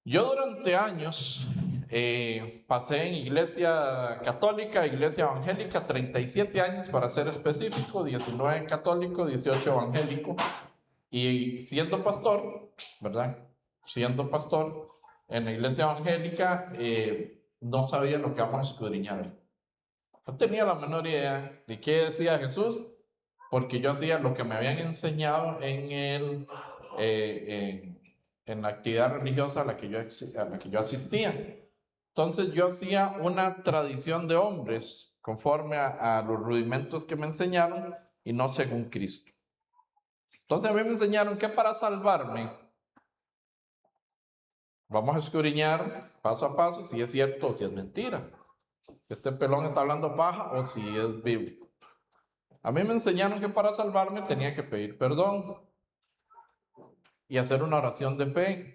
Yo durante años pasé en iglesia católica, iglesia evangélica, 37 años para ser específico, 19 católico, 18 evangélico. Y siendo pastor, ¿verdad? Siendo pastor en la iglesia evangélica, no sabía lo que vamos a escudriñar hoy. No tenía la menor idea de qué decía Jesús, porque yo hacía lo que me habían enseñado en la actividad religiosa a la que yo asistía. Entonces yo hacía una tradición de hombres conforme a los rudimentos que me enseñaron y no según Cristo. Entonces a mí me enseñaron que para salvarme vamos a escudriñar paso a paso si es cierto o si es mentira. Si este pelón está hablando paja o si es bíblico. A mí me enseñaron que para salvarme tenía que pedir perdón y hacer una oración de fe.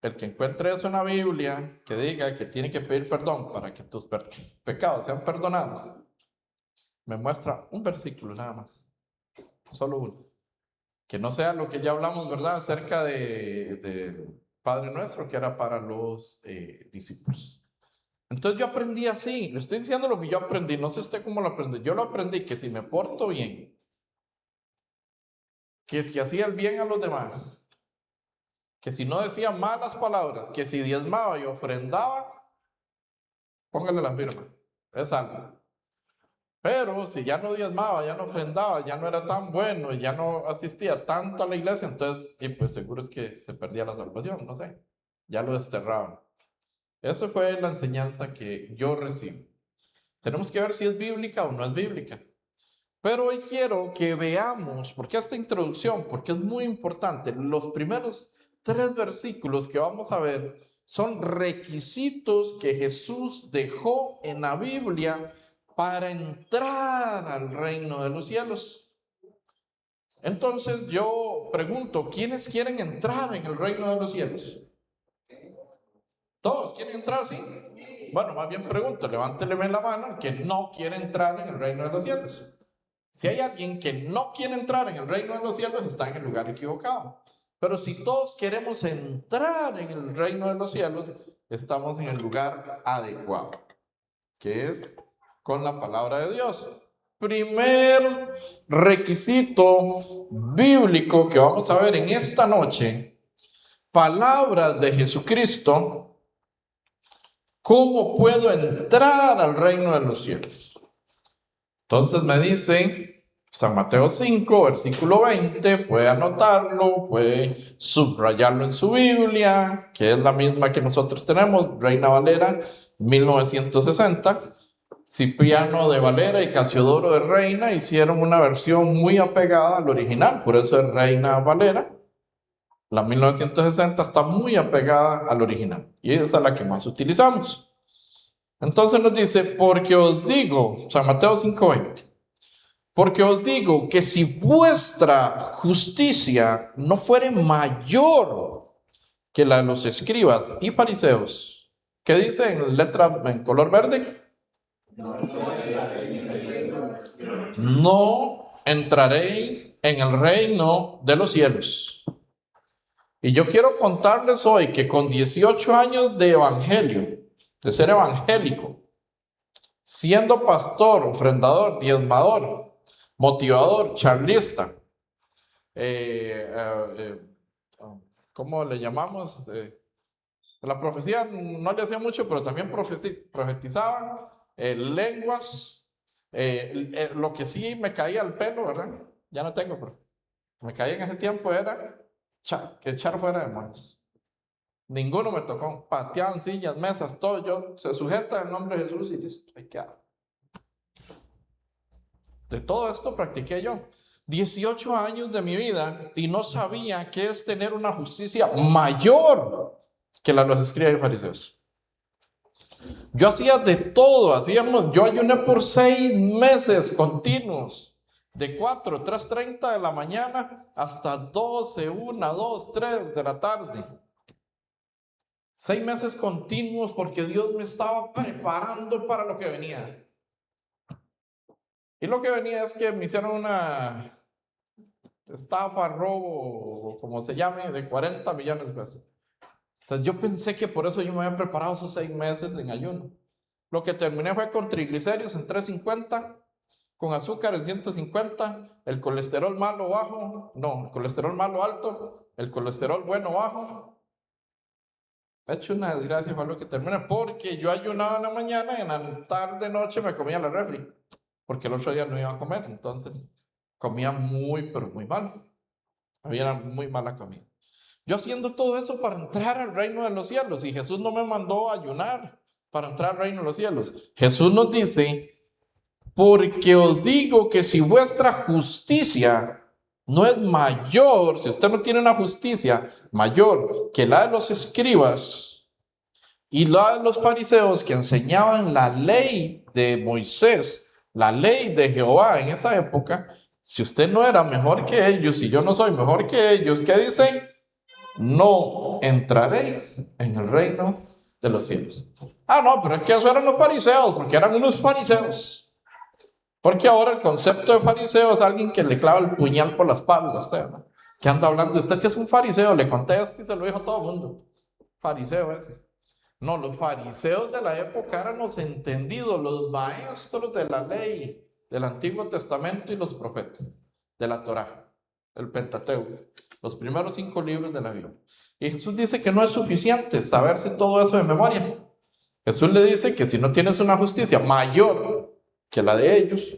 El que encuentre eso en la Biblia, que diga que tiene que pedir perdón para que tus pecados sean perdonados, me muestra un versículo nada más, solo uno. Que no sea lo que ya hablamos, ¿verdad? Acerca de Padre Nuestro, que era para los discípulos. Entonces yo aprendí así, le estoy diciendo lo que yo aprendí, no sé usted cómo lo aprendí. Yo lo aprendí que si me porto bien, que si hacía el bien a los demás, que si no decía malas palabras, que si diezmaba y ofrendaba, póngale la firma, es algo. Pero si ya no diezmaba, ya no ofrendaba, ya no era tan bueno, ya no asistía tanto a la iglesia, entonces, y pues seguro es que se perdía la salvación, no sé, ya lo desterraban. Esa fue la enseñanza que yo recibí. Tenemos que ver si es bíblica o no es bíblica. Pero hoy quiero que veamos, porque esta introducción, porque es muy importante, los primeros 3 versículos que vamos a ver son requisitos que Jesús dejó en la Biblia para entrar al reino de los cielos. Entonces yo pregunto, ¿quiénes quieren entrar en el reino de los cielos? ¿Todos quieren entrar, sí? Bueno, más bien pregunto, levántele la mano el que no quiere entrar en el reino de los cielos. Si hay alguien que no quiere entrar en el reino de los cielos, está en el lugar equivocado. Pero si todos queremos entrar en el reino de los cielos, estamos en el lugar adecuado, que es con la palabra de Dios. Primer requisito bíblico que vamos a ver en esta noche, palabras de Jesucristo, ¿cómo puedo entrar al reino de los cielos? Entonces me dice San Mateo 5, versículo 20, puede anotarlo, puede subrayarlo en su Biblia, que es la misma que nosotros tenemos, Reina Valera, 1960. Cipriano de Valera y Casiodoro de Reina hicieron una versión muy apegada al original, por eso es Reina Valera. La 1960 está muy apegada al original y esa es la que más utilizamos. Entonces nos dice, porque os digo, San Mateo 5:20, porque os digo que si vuestra justicia no fuere mayor que la de los escribas y fariseos, ¿qué dice en letra en color verde? No entraréis en el reino de los cielos. Y yo quiero contarles hoy que con 18 años de evangelio, de ser evangélico, siendo pastor, ofrendador, diezmador, motivador, charlista, ¿cómo le llamamos? La profecía no le hacía mucho, pero también profetizaban, lenguas, lo que sí me caía al pelo, ¿verdad? Ya no tengo, pero me caía en ese tiempo era echar fuera demonios. Ninguno me tocó, pateaban sillas, mesas, todo, yo se sujeta el nombre de Jesús y listo, ahí queda. De todo esto practiqué yo. 18 años de mi vida y no sabía qué es tener una justicia mayor que la de los escribas y fariseos. Yo hacía de todo, yo ayuné por 6 meses continuos, de 4, 3:30 de la mañana hasta 12, 1, 2, 3 de la tarde. 6 meses continuos porque Dios me estaba preparando para lo que venía. Y lo que venía es que me hicieron estafa, robo, o como se llame, de 40 millones de pesos. Entonces yo pensé que por eso yo me había preparado esos 6 meses en ayuno. Lo que terminé fue con triglicéridos en 350, con azúcar en 150, el colesterol malo bajo, no, el colesterol malo alto, el colesterol bueno bajo. He hecho una desgracia fue lo que terminé, porque yo ayunaba en la mañana y en la tarde, noche me comía la refri, porque el otro día no iba a comer, entonces comía muy, pero muy mal. Había muy mala comida. Yo haciendo todo eso para entrar al reino de los cielos, y Jesús no me mandó a ayunar para entrar al reino de los cielos. Jesús nos dice: porque os digo que si vuestra justicia no es mayor, si usted no tiene una justicia mayor que la de los escribas y la de los fariseos que enseñaban la ley de Moisés, la ley de Jehová en esa época, si usted no era mejor que ellos y yo no soy mejor que ellos, ¿qué dice? No entraréis en el reino de los cielos. Ah, no, pero es que eso eran los fariseos, porque eran unos fariseos. Porque ahora el concepto de fariseo es alguien que le clava el puñal por la espalda a usted, ¿no? Que anda hablando de usted que es un fariseo, le conté esto y se lo dijo a todo el mundo. Fariseo ese. No, los fariseos de la época eran los entendidos, los maestros de la ley del Antiguo Testamento y los profetas de la Torá, el Pentateuco, los primeros 5 libros de la Biblia. Y Jesús dice que no es suficiente saberse todo eso de memoria. Jesús le dice que si no tienes una justicia mayor que la de ellos,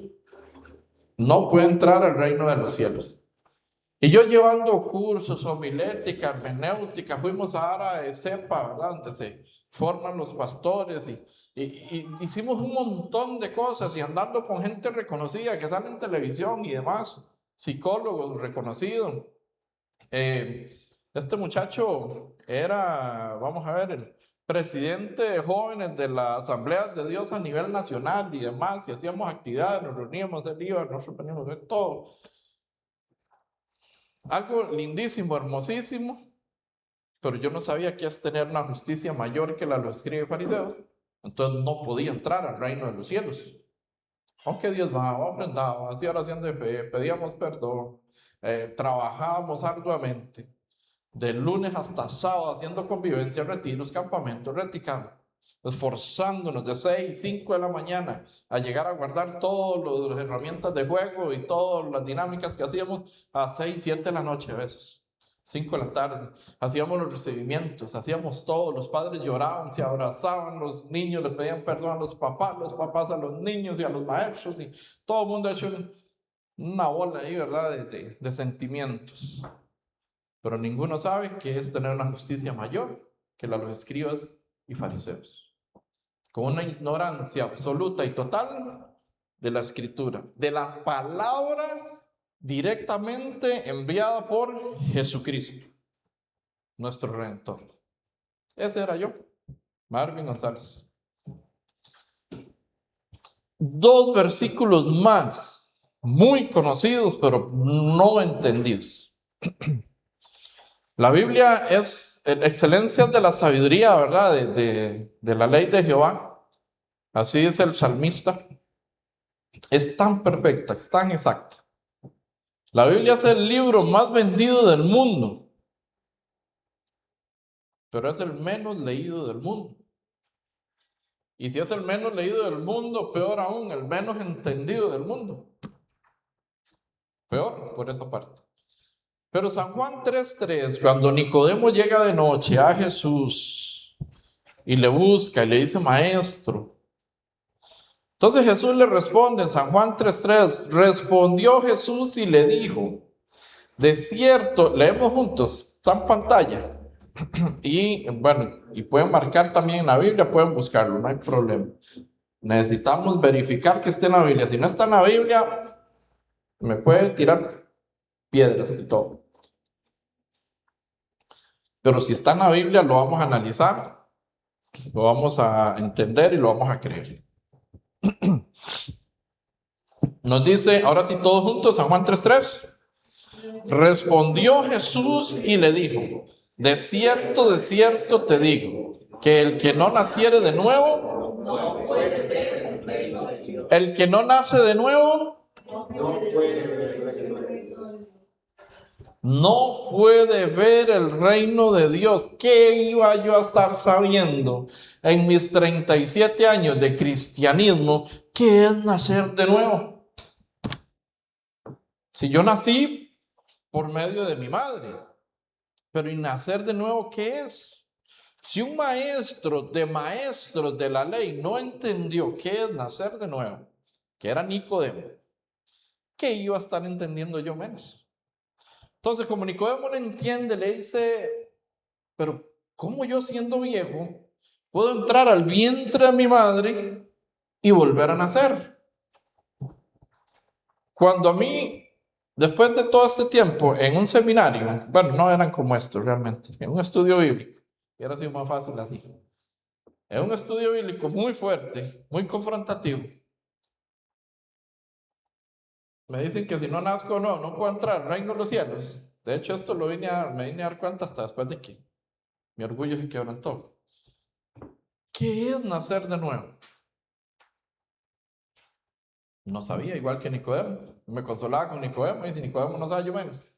no puede entrar al reino de los cielos. Y yo llevando cursos, homilética, hermenéutica, fuimos a Ara de Cepa, ¿verdad? Donde se forman los pastores y hicimos un montón de cosas y andando con gente reconocida que sale en televisión y demás, psicólogos reconocidos. Este muchacho era, vamos a ver, el presidente de jóvenes de la Asamblea de Dios a nivel nacional y demás, y hacíamos actividades, nos reuníamos, él iba, nos reuníamos, de todo. Algo lindísimo, hermosísimo, pero yo no sabía que es tener una justicia mayor que la de los escribas y fariseos, entonces no podía entrar al reino de los cielos. Aunque Dios va, ofrendaba, hacía oración de fe, pedíamos perdón, trabajábamos arduamente, de lunes hasta sábado, haciendo convivencia, retiros, campamentos, reticando, esforzándonos de 6, 5 de la mañana a llegar a guardar todas las herramientas de juego y todas las dinámicas que hacíamos a 6, 7 de la noche a veces, 5 de la tarde. Hacíamos los recibimientos, hacíamos todo, los padres lloraban, se abrazaban, los niños le pedían perdón a los papás a los niños y a los maestros, y todo el mundo ha hecho una bola ahí, ¿verdad?, de sentimientos. Pero ninguno sabe qué es tener una justicia mayor que la de los escribas y fariseos, con una ignorancia absoluta y total de la escritura, de la palabra directamente enviada por Jesucristo, nuestro Redentor. Ese era yo, Marvin González. 2 versículos más, muy conocidos, pero no entendidos. La Biblia es excelencias de la sabiduría, ¿verdad? De la ley de Jehová. Así dice el salmista. Es tan perfecta, es tan exacta. La Biblia es el libro más vendido del mundo, pero es el menos leído del mundo. Y si es el menos leído del mundo, peor aún, el menos entendido del mundo. Peor por esa parte. Pero San Juan 3:3, cuando Nicodemo llega de noche a Jesús y le busca y le dice: maestro. Entonces Jesús le responde en San Juan 3:3, respondió Jesús y le dijo, de cierto, leemos juntos, está en pantalla, y bueno, y pueden marcar también en la Biblia, pueden buscarlo, no hay problema. Necesitamos verificar que esté en la Biblia. Si no está en la Biblia, me puede tirar piedras y todo. Pero si está en la Biblia, lo vamos a analizar, lo vamos a entender y lo vamos a creer. Nos dice, ahora sí todos juntos, San Juan 3:3. Respondió Jesús y le dijo, de cierto te digo, que el que no naciere de nuevo, no puede ver el reino de Dios. El que no nace de nuevo, no puede ver el reino de Dios. no puede ver el reino de Dios. ¿Qué iba yo a estar sabiendo en mis 37 años de cristianismo? ¿Qué es nacer de nuevo? Si yo nací por medio de mi madre, pero ¿y nacer de nuevo qué es? Si un maestro de maestros de la ley no entendió qué es nacer de nuevo, que era Nicodemo, ¿qué iba a estar entendiendo yo menos? Entonces, como Nicodemo no entiende, le dice, pero ¿cómo yo siendo viejo puedo entrar al vientre de mi madre y volver a nacer? Cuando a mí, después de todo este tiempo, en un seminario, bueno, no eran como estos realmente, en un estudio bíblico, hubiera sido más fácil así, en un estudio bíblico muy fuerte, muy confrontativo, me dicen que si no nazco no puedo entrar al reino de los cielos. De hecho, esto me vine a dar cuenta hasta después de que mi orgullo se quebrantó. ¿Qué es nacer de nuevo? No sabía, igual que Nicodemo. Me consolaba con Nicodemo y si Nicodemo no sabe, yo menos.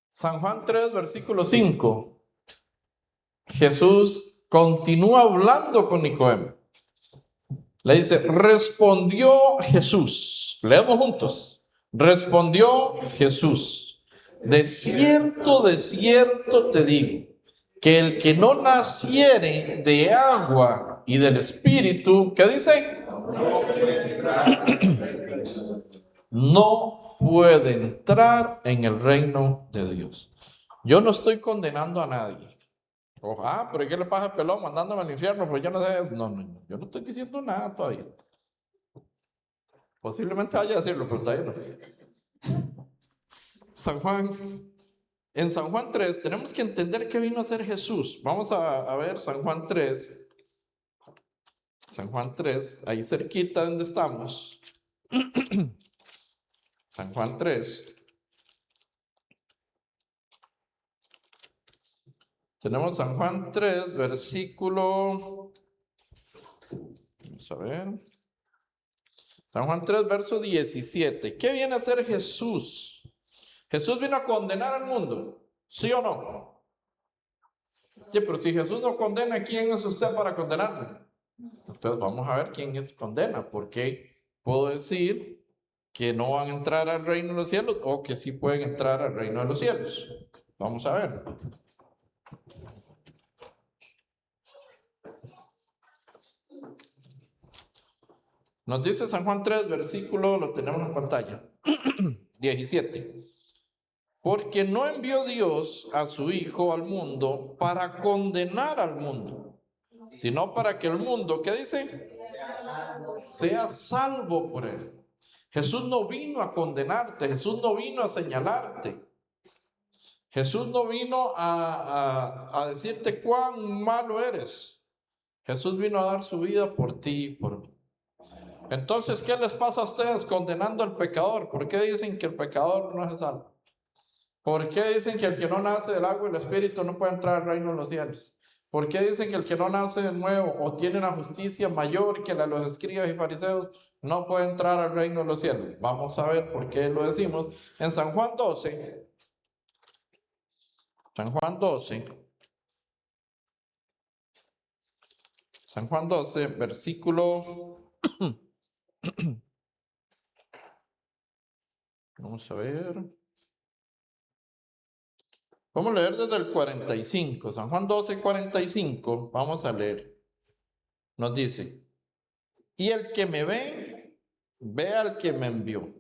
San Juan 3, versículo 5. Jesús continúa hablando con Nicodemo. Le dice, respondió Jesús. Leemos juntos. Respondió Jesús. De cierto te digo, que el que no naciere de agua y del Espíritu, ¿qué dice? No puede entrar en el reino de Dios. Yo no estoy condenando a nadie. Pero ¿qué le pasa al pelón mandándome al infierno? Pues yo no sé. No, yo no estoy diciendo nada todavía. Posiblemente vaya a decirlo, pero todavía no. En San Juan 3 tenemos que entender qué vino a hacer Jesús. Vamos a ver San Juan 3. San Juan 3, ahí cerquita donde estamos. San Juan 3. Tenemos San Juan 3, versículo. Vamos a ver. San Juan 3, verso 17. ¿Qué viene a hacer Jesús? ¿Jesús vino a condenar al mundo? ¿Sí o no? Sí, pero si Jesús no condena, ¿quién es usted para condenarme? Entonces vamos a ver quién es condena. Porque puedo decir que no van a entrar al reino de los cielos o que sí pueden entrar al reino de los cielos. Vamos a ver. Nos dice San Juan 3, versículo, lo tenemos en pantalla, 17. Porque no envió Dios a su Hijo al mundo para condenar al mundo, sino para que el mundo, ¿qué dice? Sea salvo por él. Jesús no vino a condenarte, Jesús no vino a señalarte. Jesús no vino a decirte cuán malo eres. Jesús vino a dar su vida por ti y por mí. Entonces, ¿qué les pasa a ustedes condenando al pecador? ¿Por qué dicen que el pecador no es salvo? ¿Por qué dicen que el que no nace del agua y el espíritu no puede entrar al reino de los cielos? ¿Por qué dicen que el que no nace de nuevo o tiene una justicia mayor que la de los escribas y fariseos no puede entrar al reino de los cielos? Vamos a ver por qué lo decimos. En San Juan 12, San Juan 12, versículo. Vamos a ver. Vamos a leer desde el 45. San Juan 12, 45. Vamos a leer. Nos dice: y el que me ve al que me envió.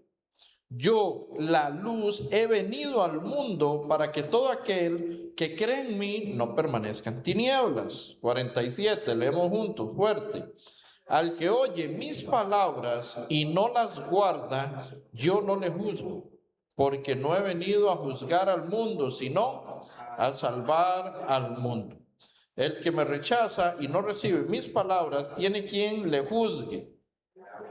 Yo, la luz, he venido al mundo para que todo aquel que cree en mí no permanezca en tinieblas. 47, leemos juntos, fuerte. Al que oye mis palabras y no las guarda, yo no le juzgo, porque no he venido a juzgar al mundo, sino a salvar al mundo. El que me rechaza y no recibe mis palabras, tiene quien le juzgue.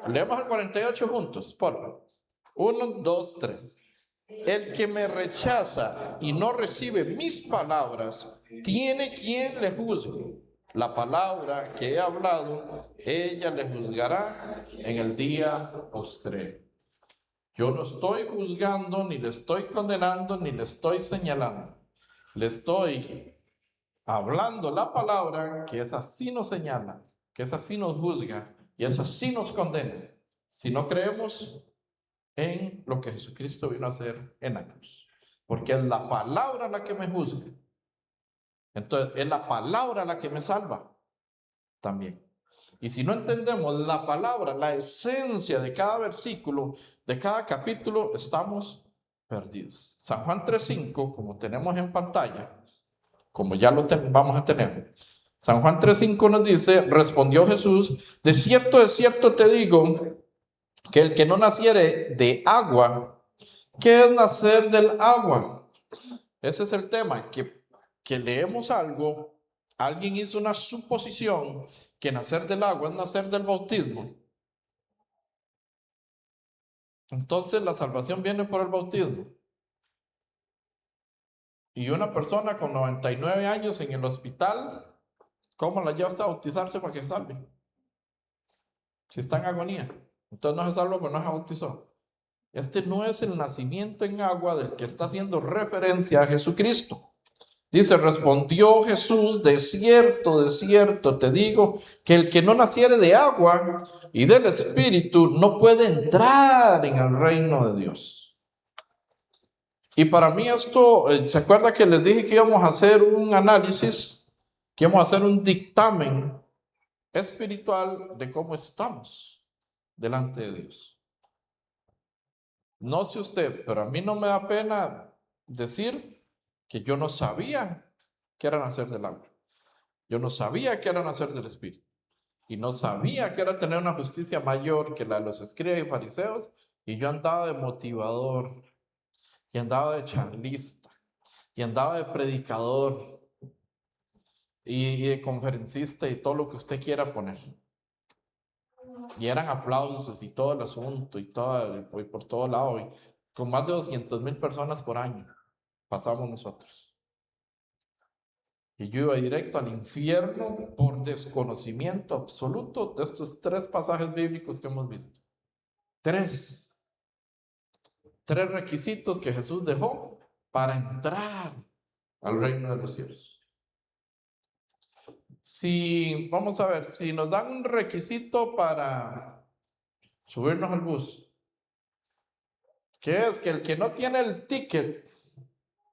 Leemos el 48 juntos, por favor. 1, 2, 3. El que me rechaza y no recibe mis palabras, tiene quien le juzgue. La palabra que he hablado, ella le juzgará en el día postrero. Yo no estoy juzgando, ni le estoy condenando, ni le estoy señalando. Le estoy hablando la palabra, que esa sí nos señala, que esa sí nos juzga y esa sí nos condena. Si no creemos en lo que Jesucristo vino a hacer en la cruz. Porque es la palabra la que me juzga. Entonces, es la palabra la que me salva también. Y si no entendemos la palabra, la esencia de cada versículo, de cada capítulo, estamos perdidos. San Juan 3:5, como tenemos en pantalla, como ya lo vamos a tener. San Juan 3:5 nos dice, respondió Jesús, de cierto te digo, que el que no naciere de agua, ¿qué es nacer del agua? Ese es el tema, que leemos algo, alguien hizo una suposición que nacer del agua es nacer del bautismo. Entonces la salvación viene por el bautismo. Y una persona con 99 años en el hospital, ¿cómo la lleva hasta bautizarse para que se salve? Si está en agonía. Entonces no se salva porque no se bautizó. Este no es el nacimiento en agua del que está haciendo referencia a Jesucristo. Dice, respondió Jesús, de cierto te digo, que el que no naciere de agua y del Espíritu no puede entrar en el reino de Dios. Y para mí esto, ¿se acuerda que les dije que íbamos a hacer un análisis, que íbamos a hacer un dictamen espiritual de cómo estamos delante de Dios? No sé usted, pero a mí no me da pena decir que yo no sabía que era nacer del agua. Yo no sabía que era nacer del Espíritu. Y no sabía que era tener una justicia mayor que la de los escribas y fariseos. Y yo andaba de motivador, y andaba de charlista, y andaba de predicador, y de conferencista, y todo lo que usted quiera poner. Y eran aplausos y todo el asunto, y por todo lado. Y con más de 200,000 personas por año pasamos nosotros. Y yo iba directo al infierno por desconocimiento absoluto de estos 3 pasajes bíblicos que hemos visto. 3 requisitos que Jesús dejó para entrar al reino de los cielos. Si, vamos a ver, si nos dan un requisito para subirnos al bus, que es que el que no tiene el ticket,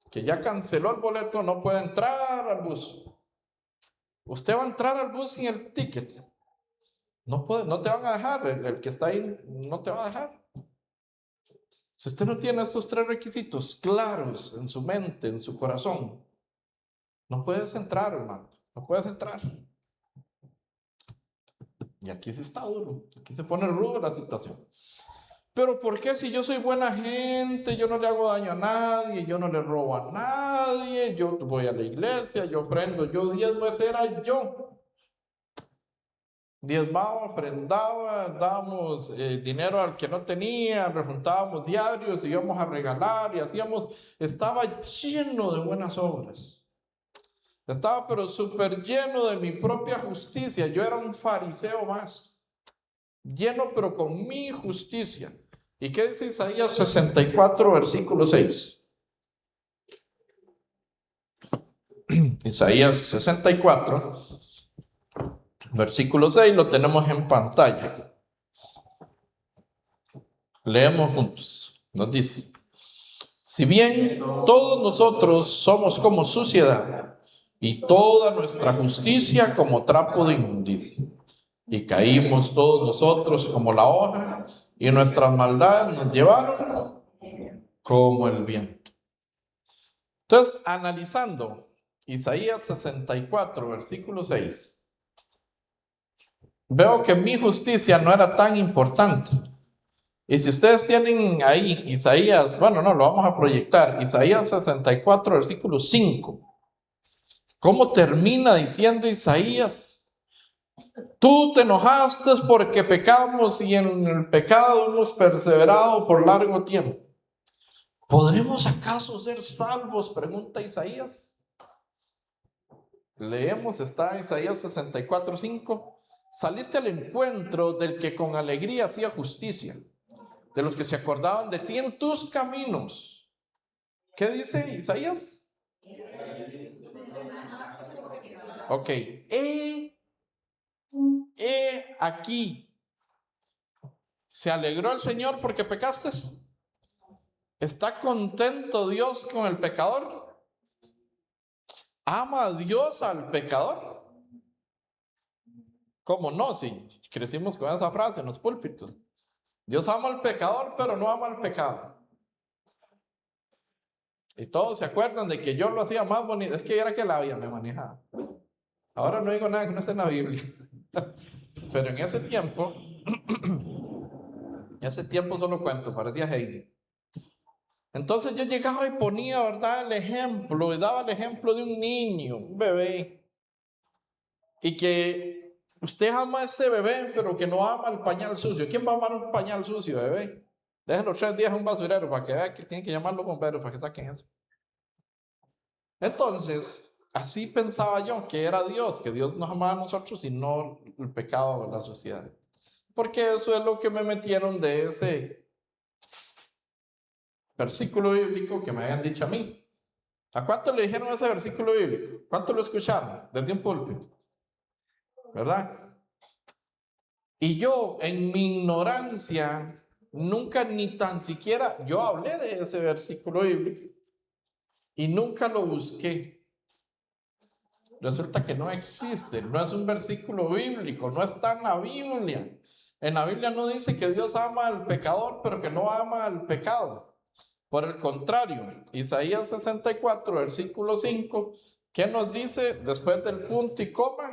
que ya canceló el boleto, no puede entrar al bus. Usted va a entrar al bus sin el ticket. No te van a dejar, el que está ahí no te va a dejar. Si usted no tiene estos 3 requisitos claros en su mente, en su corazón, no puedes entrar, hermano, no puedes entrar. Y aquí sí está duro, aquí se pone rudo la situación. Pero ¿por qué si yo soy buena gente, yo no le hago daño a nadie, yo no le robo a nadie, yo voy a la iglesia, yo ofrendo, yo diezmo, ese era yo? Diezmaba, ofrendaba, dábamos dinero al que no tenía, rejuntábamos diarios, íbamos a regalar y hacíamos, estaba lleno de buenas obras. Estaba pero súper lleno de mi propia justicia. Yo era un fariseo más, lleno pero con mi justicia. ¿Y qué dice Isaías 64, versículo 6? Isaías 64. Versículo 6 lo tenemos en pantalla. Leemos juntos. Nos dice, si bien todos nosotros somos como suciedad y toda nuestra justicia como trapo de inmundicia, y caímos todos nosotros como la hoja y nuestras maldades nos llevaron como el viento. Entonces, analizando Isaías 64, versículo 6, veo que mi justicia no era tan importante. Y si ustedes tienen ahí Isaías, bueno, no, lo vamos a proyectar, Isaías 64, versículo 5. ¿Cómo termina diciendo Isaías? Tú te enojaste porque pecamos y en el pecado hemos perseverado por largo tiempo. ¿Podremos acaso ser salvos? Pregunta Isaías. Leemos, está Isaías 64, 5. Saliste al encuentro del que con alegría hacía justicia de los que se acordaban de ti en tus caminos. ¿Qué dice Isaías? Ok, aquí. ¿Se alegró el Señor porque pecaste? ¿Está contento Dios con el pecador? ¿Ama a Dios al pecador? ¿Cómo no? Si crecimos con esa frase en los púlpitos. Dios ama al pecador, pero no ama al pecado. Y todos se acuerdan de que yo lo hacía más bonito. Es que era que la vida me manejaba. Ahora no digo nada que no esté en la Biblia. Pero en ese tiempo solo cuento, parecía Heidi. Entonces yo llegaba y ponía, ¿verdad?, el ejemplo, y daba el ejemplo de un niño, un bebé, y que usted ama a ese bebé, pero que no ama el pañal sucio. ¿Quién va a amar un pañal sucio, bebé? Déjenlo 3 días en un basurero para que vea que tienen que llamar a los bomberos para que saquen eso. Entonces, así pensaba yo que era Dios, que Dios nos amaba a nosotros y no el pecado de la sociedad. Porque eso es lo que me metieron de ese versículo bíblico que me habían dicho a mí. ¿A cuánto le dijeron ese versículo bíblico? ¿Cuánto lo escucharon desde un púlpito? ¿Verdad? Y yo, en mi ignorancia, nunca ni tan siquiera, yo hablé de ese versículo bíblico y nunca lo busqué. Resulta que no existe, no es un versículo bíblico, no está en la Biblia. En la Biblia no dice que Dios ama al pecador, pero que no ama al pecado. Por el contrario, Isaías 64, versículo 5, ¿qué nos dice después del punto y coma?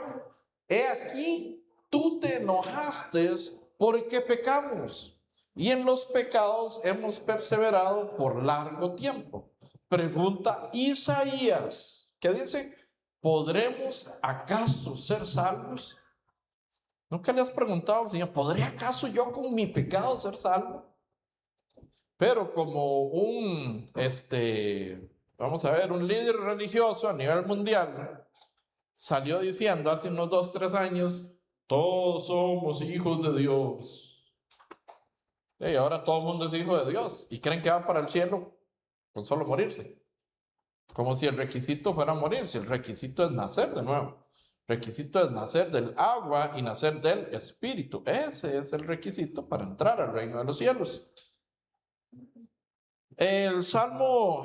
He aquí, tú te enojaste porque pecamos, y en los pecados hemos perseverado por largo tiempo. Pregunta Isaías, ¿qué dice? ¿Podremos acaso ser salvos? ¿Nunca le has preguntado al Señor, ¿podré acaso yo con mi pecado ser salvo? Pero como vamos a ver, un líder religioso a nivel mundial salió diciendo hace unos 2, 3 años, todos somos hijos de Dios. Y ahora todo el mundo es hijo de Dios y creen que va para el cielo con solo morirse. Como si el requisito fuera morirse. El requisito es nacer de nuevo. El requisito es nacer del agua y nacer del espíritu. Ese es el requisito para entrar al reino de los cielos. El Salmo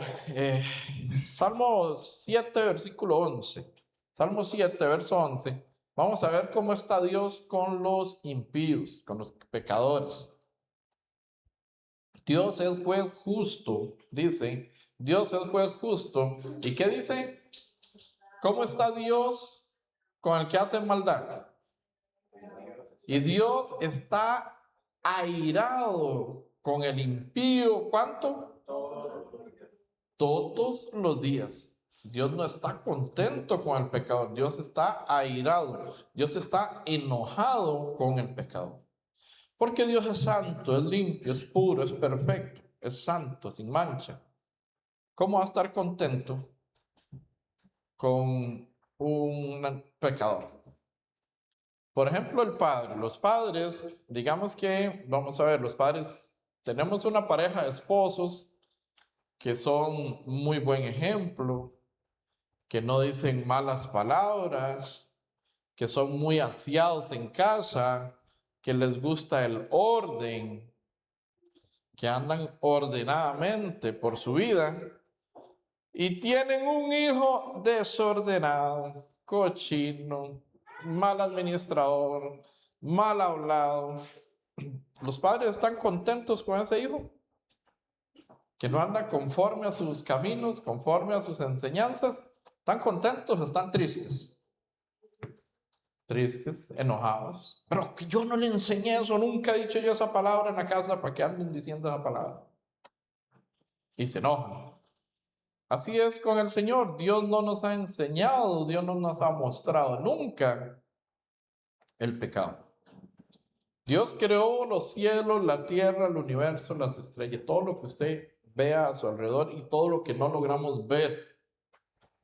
7, versículo 11. Salmo 7, verso 11. Vamos a ver cómo está Dios con los impíos, con los pecadores. Dios es juez justo, dice. Dios es juez justo. ¿Y qué dice? ¿Cómo está Dios con el que hace maldad? Y Dios está airado con el impío. ¿Cuánto? Todos los días. Dios no está contento con el pecador. Dios está airado. Dios está enojado con el pecador. Porque Dios es santo, es limpio, es puro, es perfecto, es santo, sin mancha. ¿Cómo va a estar contento con un pecador? Por ejemplo, el padre. Los padres, digamos que, vamos a ver, los padres, tenemos una pareja de esposos que son muy buen ejemplo, que no dicen malas palabras, que son muy aseados en casa, que les gusta el orden, que andan ordenadamente por su vida y tienen un hijo desordenado, cochino, mal administrador, mal hablado. ¿Los padres están contentos con ese hijo? Que no anda conforme a sus caminos, conforme a sus enseñanzas. ¿Están contentos o están tristes? Tristes, enojados. Pero que yo no le enseñé eso, nunca he dicho yo esa palabra en la casa para que anden diciendo esa palabra. Y se enojan. Así es con el Señor. Dios no nos ha enseñado, Dios no nos ha mostrado nunca el pecado. Dios creó los cielos, la tierra, el universo, las estrellas, todo lo que usted vea a su alrededor y todo lo que no logramos ver.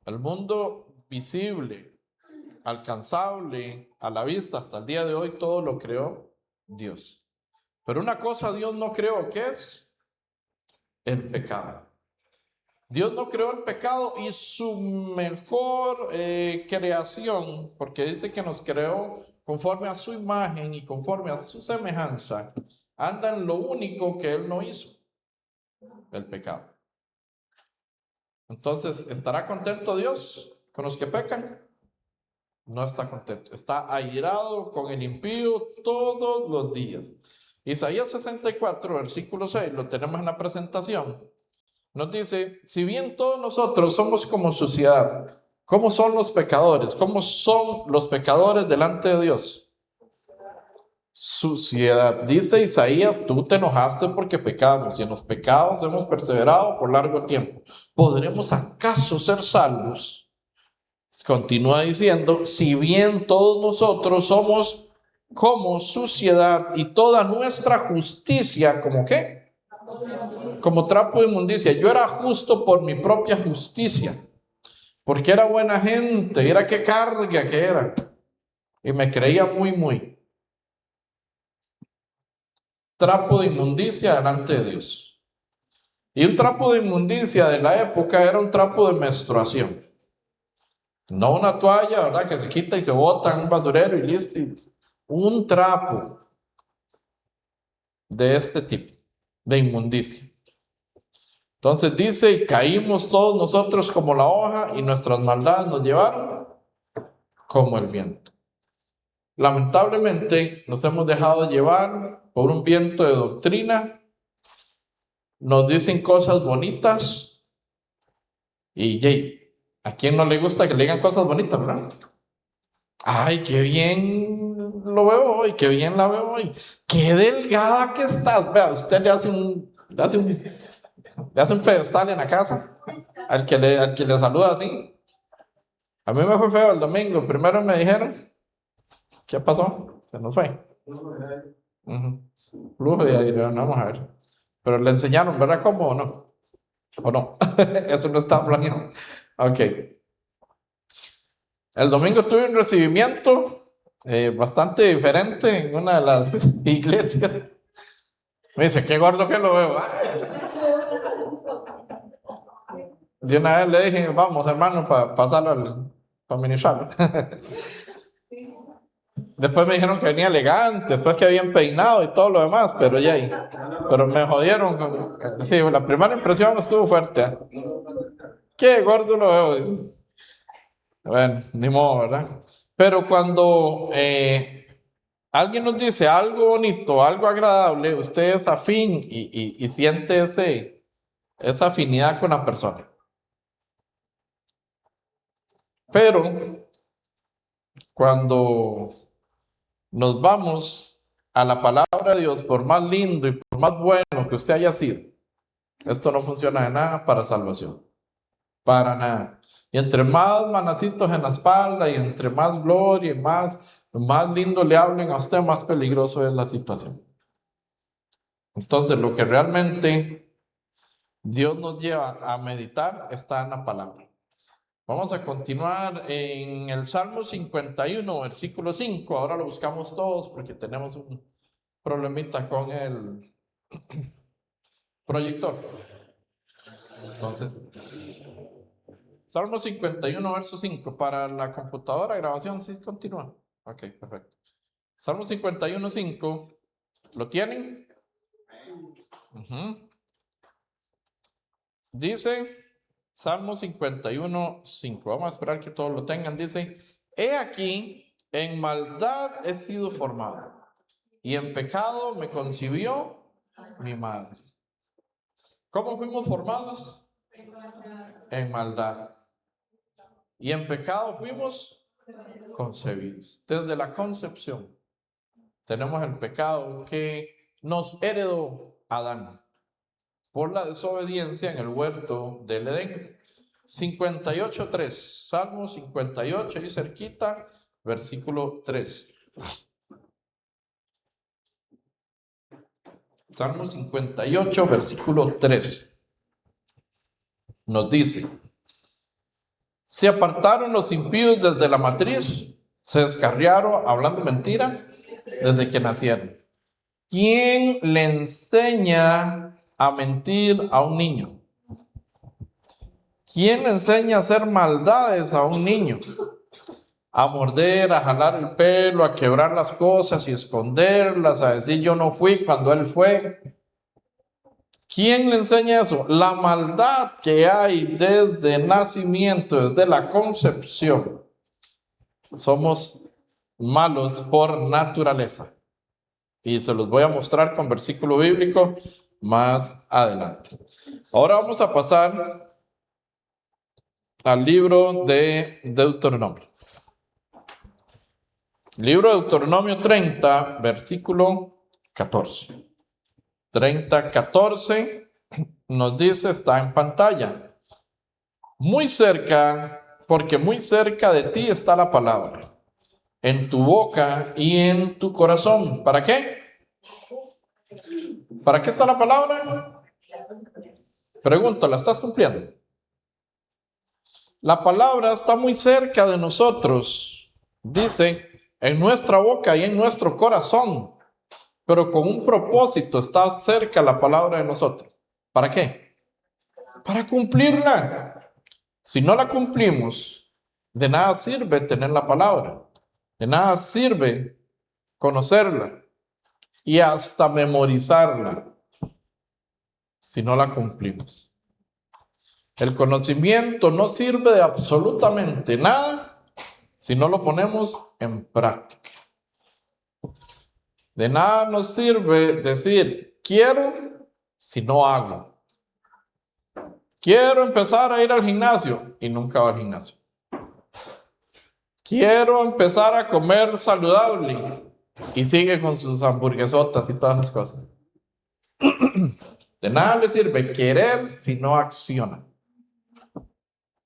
El mundo visible, alcanzable a la vista hasta el día de hoy, todo lo creó Dios. Pero una cosa Dios no creó, ¿qué es? El pecado. Dios no creó el pecado y su mejor creación, porque dice que nos creó conforme a su imagen y conforme a su semejanza, anda en lo único que Él no hizo, el pecado. Entonces, ¿estará contento Dios con los que pecan? No está contento, está airado con el impío todos los días. Isaías 64, versículo 6, lo tenemos en la presentación. Nos dice, si bien todos nosotros somos como suciedad, ¿cómo son los pecadores? ¿Cómo son los pecadores delante de Dios? Suciedad. Dice Isaías, tú te enojaste porque pecamos y en los pecados hemos perseverado por largo tiempo. ¿Podremos acaso ser salvos? Continúa diciendo, si bien todos nosotros somos como suciedad y toda nuestra justicia, ¿como qué? Como trapo de inmundicia. Yo era justo por mi propia justicia, porque era buena gente, era qué carga que era, y me creía muy trapo de inmundicia delante de Dios. Y un trapo de inmundicia de la época era un trapo de menstruación, no una toalla, ¿verdad? Que se quita y se bota en un basurero y listo. Un trapo de este tipo, de inmundicia. Entonces dice, y caímos todos nosotros como la hoja y nuestras maldades nos llevaron como el viento. Lamentablemente nos hemos dejado llevar por un viento de doctrina, nos dicen cosas bonitas y ¿a quién no le gusta que le digan cosas bonitas, verdad? Ay, qué bien lo veo hoy, qué bien la veo hoy, qué delgada que estás. Vea, usted le hace un pedestal en la casa al que le saluda así. A mí me fue feo el domingo. Primero me dijeron, ¿qué pasó? Se nos fue. Flujo de aire, vamos a ver. Pero le enseñaron, ¿verdad? ¿Cómo o no? ¿O no? Eso no está planeado. Ok. El domingo tuve un recibimiento bastante diferente en una de las iglesias. Me dice, qué gordo que lo veo. De una vez le dije, vamos hermano, para pasarlo para ministrarlo. Después me dijeron que venía elegante, después que habían peinado y todo lo demás, pero pero me jodieron. Sí, la primera impresión estuvo fuerte. Qué gordo lo veo, dice. Bueno, ni modo, ¿verdad? Pero cuando alguien nos dice algo bonito, algo agradable, usted es afín y siente esa afinidad con la persona. Pero cuando nos vamos a la palabra de Dios, por más lindo y por más bueno que usted haya sido, esto no funciona de nada para salvación. Para nada. Y entre más manacitos en la espalda y entre más gloria y más lindo le hablen a usted, más peligroso es la situación. Entonces, lo que realmente Dios nos lleva a meditar está en la palabra. Vamos a continuar en el Salmo 51, versículo 5. Ahora lo buscamos todos porque tenemos un problemita con el proyector. Entonces, Salmo 51, verso 5. Para la computadora, grabación, sí continúa. Ok, perfecto. Salmo 51, 5. ¿Lo tienen? Dice, Salmo 51, 5. Vamos a esperar que todos lo tengan. Dice, he aquí, en maldad he sido formado, y en pecado me concibió mi madre. ¿Cómo fuimos formados? En maldad. Y en pecado fuimos concebidos. Desde la concepción tenemos el pecado que nos heredó Adán por la desobediencia en el huerto del Edén. 58:3, Salmo 58 y cerquita, versículo 3. Salmo 58, versículo 3. Nos dice, se apartaron los impíos desde la matriz, se descarriaron hablando mentira desde que nacieron. ¿Quién le enseña a mentir a un niño? ¿Quién le enseña a hacer maldades a un niño? A morder, a jalar el pelo, a quebrar las cosas y esconderlas, a decir yo no fui cuando él fue. ¿Quién le enseña eso? La maldad que hay desde el nacimiento, desde la concepción. Somos malos por naturaleza. Y se los voy a mostrar con versículo bíblico más adelante. Ahora vamos a pasar al libro de Deuteronomio. Libro de Deuteronomio 30, versículo 14. 30, 14 nos dice, está en pantalla. Muy cerca, porque muy cerca de ti está la palabra, en tu boca y en tu corazón. ¿Para qué? ¿Para qué está la palabra? Pregunto, ¿la estás cumpliendo? La palabra está muy cerca de nosotros, dice, en nuestra boca y en nuestro corazón, pero con un propósito está cerca la palabra de nosotros. ¿Para qué? Para cumplirla. Si no la cumplimos, de nada sirve tener la palabra, de nada sirve conocerla y hasta memorizarla si no la cumplimos. El conocimiento no sirve de absolutamente nada si no lo ponemos en práctica. De nada nos sirve decir quiero si no hago. Quiero empezar a ir al gimnasio y nunca va al gimnasio. Quiero empezar a comer saludable y sigue con sus hamburguesotas y todas esas cosas. De nada le sirve querer si no acciona.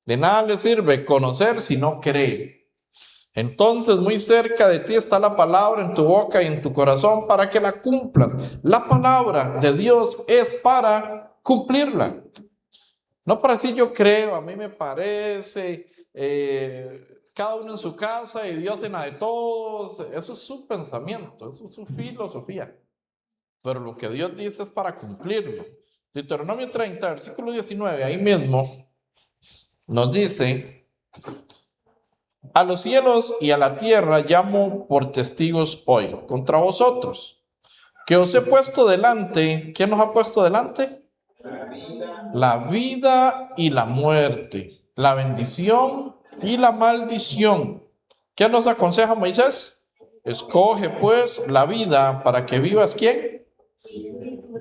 De nada le sirve conocer si no cree. Entonces muy cerca de ti está la palabra en tu boca y en tu corazón para que la cumplas. La palabra de Dios es para cumplirla. No para decir yo creo, a mí me parece, cada uno en su casa y Dios en la de todos. Eso es su pensamiento, eso es su filosofía. Pero lo que Dios dice es para cumplirlo. Deuteronomio 30, versículo 19, ahí mismo nos dice, a los cielos y a la tierra llamo por testigos hoy contra vosotros, que os he puesto delante. ¿Quién nos ha puesto delante? La vida y la muerte, la bendición y la maldición. ¿Qué nos aconseja Moisés? Escoge pues la vida para que vivas, ¿quién?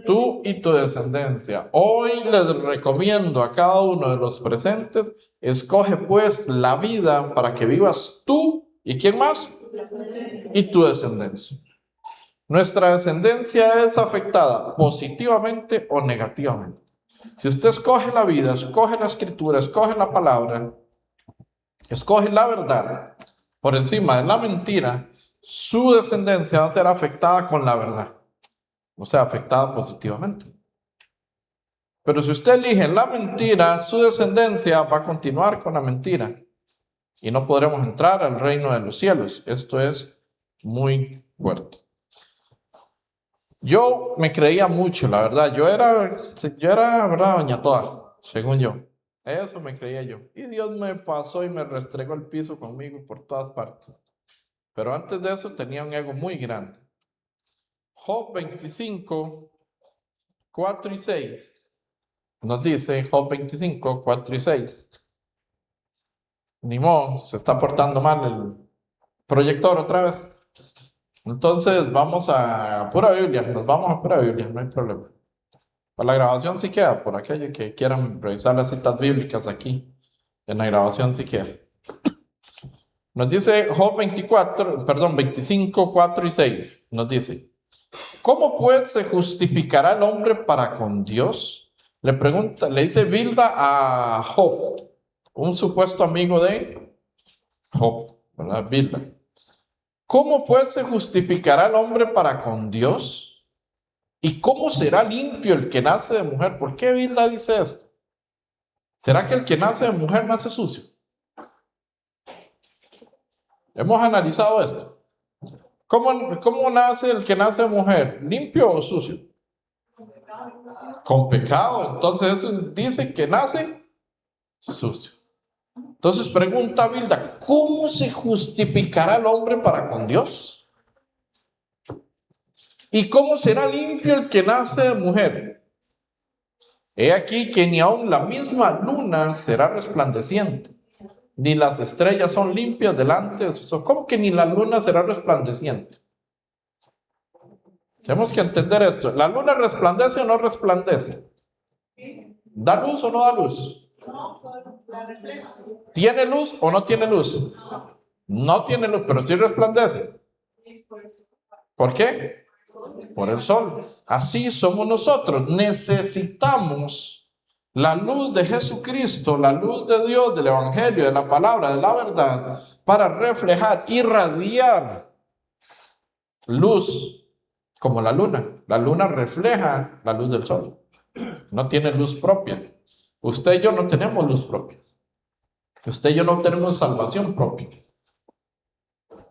Tú y tu descendencia. Hoy les recomiendo a cada uno de los presentes, escoge pues la vida para que vivas tú y ¿quién más? Y tu descendencia. Nuestra descendencia es afectada positivamente o negativamente. Si usted escoge la vida, escoge la escritura, escoge la palabra, escoge la verdad por encima de la mentira, su descendencia va a ser afectada con la verdad, o sea, afectada positivamente. Pero si usted elige la mentira, su descendencia va a continuar con la mentira y no podremos entrar al reino de los cielos. Esto es muy fuerte. Yo me creía mucho, la verdad. Yo era, ¿verdad? Doña toda, según yo. Eso me creía yo. Y Dios me pasó y me restregó el piso conmigo por todas partes. Pero antes de eso tenía un ego muy grande. Job 25, 4 y 6. Nos dice Job 25, 4 y 6. Ni modo, se está portando mal el proyector otra vez. Entonces vamos a pura Biblia, nos vamos a pura Biblia, no hay problema. Para la grabación sí queda, por aquellos que quieran revisar las citas bíblicas aquí, en la grabación sí queda. Nos dice Job 25, 4 y 6, nos dice, ¿cómo pues se justificará el hombre para con Dios? Le dice Bilda a Job, un supuesto amigo de Job, ¿verdad? Bilda. ¿Cómo pues se justificará el hombre para con Dios? ¿Y cómo será limpio el que nace de mujer? ¿Por qué Bilda dice esto? ¿Será que el que nace de mujer nace sucio? Hemos analizado esto. ¿Cómo nace el que nace mujer? ¿Limpio o sucio? Con pecado. Entonces eso dice que nace sucio. Entonces pregunta Bilda, ¿cómo se justificará el hombre para con Dios? ¿Y cómo será limpio el que nace de mujer? He aquí que ni aun la misma luna será resplandeciente, ni las estrellas son limpias delante de sus ojos. ¿Cómo que ni la luna será resplandeciente? Tenemos que entender esto. ¿La luna resplandece o no resplandece? ¿Da luz o no da luz? ¿Tiene luz o no tiene luz? No tiene luz, pero sí resplandece. ¿Por qué? Por el sol. Así somos nosotros. Necesitamos la luz de Jesucristo, la luz de Dios, del Evangelio, de la palabra, de la verdad, para reflejar, irradiar luz como la luna. La luna refleja la luz del sol. No tiene luz propia. Usted y yo no tenemos luz propia. Usted y yo no tenemos salvación propia.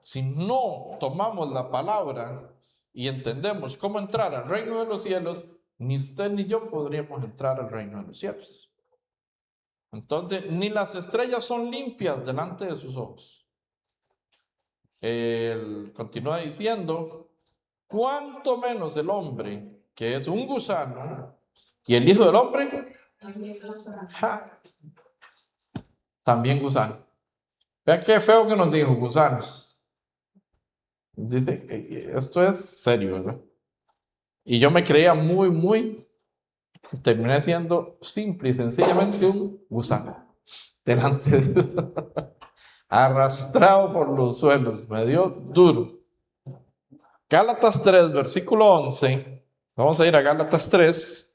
Si no tomamos la palabra y entendemos cómo entrar al reino de los cielos, ni usted ni yo podríamos entrar al reino de los cielos. Entonces, ni las estrellas son limpias delante de sus ojos. Él continúa diciendo, cuánto menos el hombre, que es un gusano, y el Hijo del Hombre, también gusano. Vea qué feo que nos dijo, gusanos. Dice, esto es serio, ¿verdad? Y yo me creía muy, terminé siendo simple y sencillamente un gusano delante de Dios. Arrastrado por los suelos, me dio duro. Gálatas 3, versículo 11. Vamos a ir a Gálatas 3.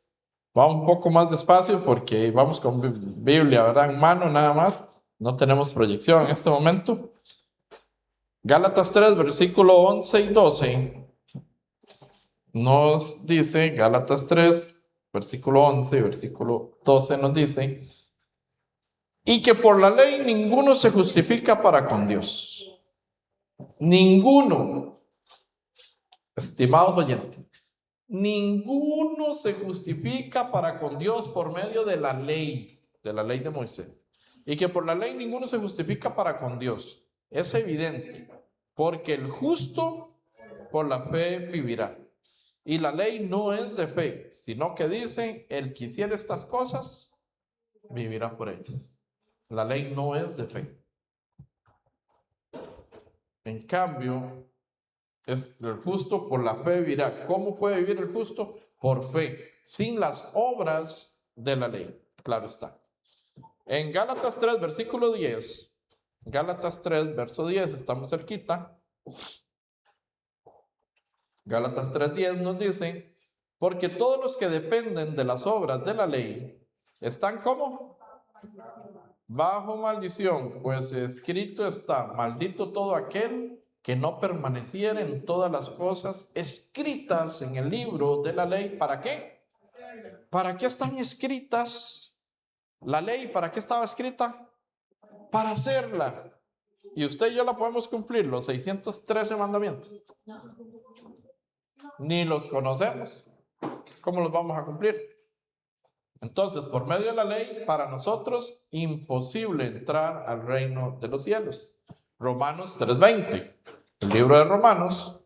Vamos un poco más despacio porque vamos con Biblia, ¿verdad? En mano nada más. No tenemos proyección en este momento. Gálatas 3, versículo 11 y 12. Nos dice, Gálatas 3, versículo 11 y versículo 12 nos dice, y que por la ley ninguno se justifica para con Dios. Ninguno, estimados oyentes, ninguno se justifica para con Dios por medio de la ley de Moisés. Y que por la ley ninguno se justifica para con Dios. Es evidente, porque el justo por la fe vivirá. Y la ley no es de fe, sino que dice, el que hiciera estas cosas, vivirá por ellas. La ley no es de fe. En cambio, es el justo por la fe vivirá. ¿Cómo puede vivir el justo? Por fe, sin las obras de la ley. Claro está. En Gálatas 3, versículo 10, Gálatas 3, verso 10, estamos cerquita. Gálatas 3:10 nos dice, porque todos los que dependen de las obras de la ley están ¿cómo? Bajo maldición, pues escrito está, maldito todo aquel que no permaneciera en todas las cosas escritas en el libro de la ley. ¿Para qué? ¿Para qué están escritas? La ley, ¿para qué estaba escrita? Para hacerla. Y usted y yo la podemos cumplir, los 613 mandamientos. Ni los conocemos. ¿Cómo los vamos a cumplir? Entonces, por medio de la ley, para nosotros, imposible entrar al reino de los cielos. Romanos 3:20. El libro de Romanos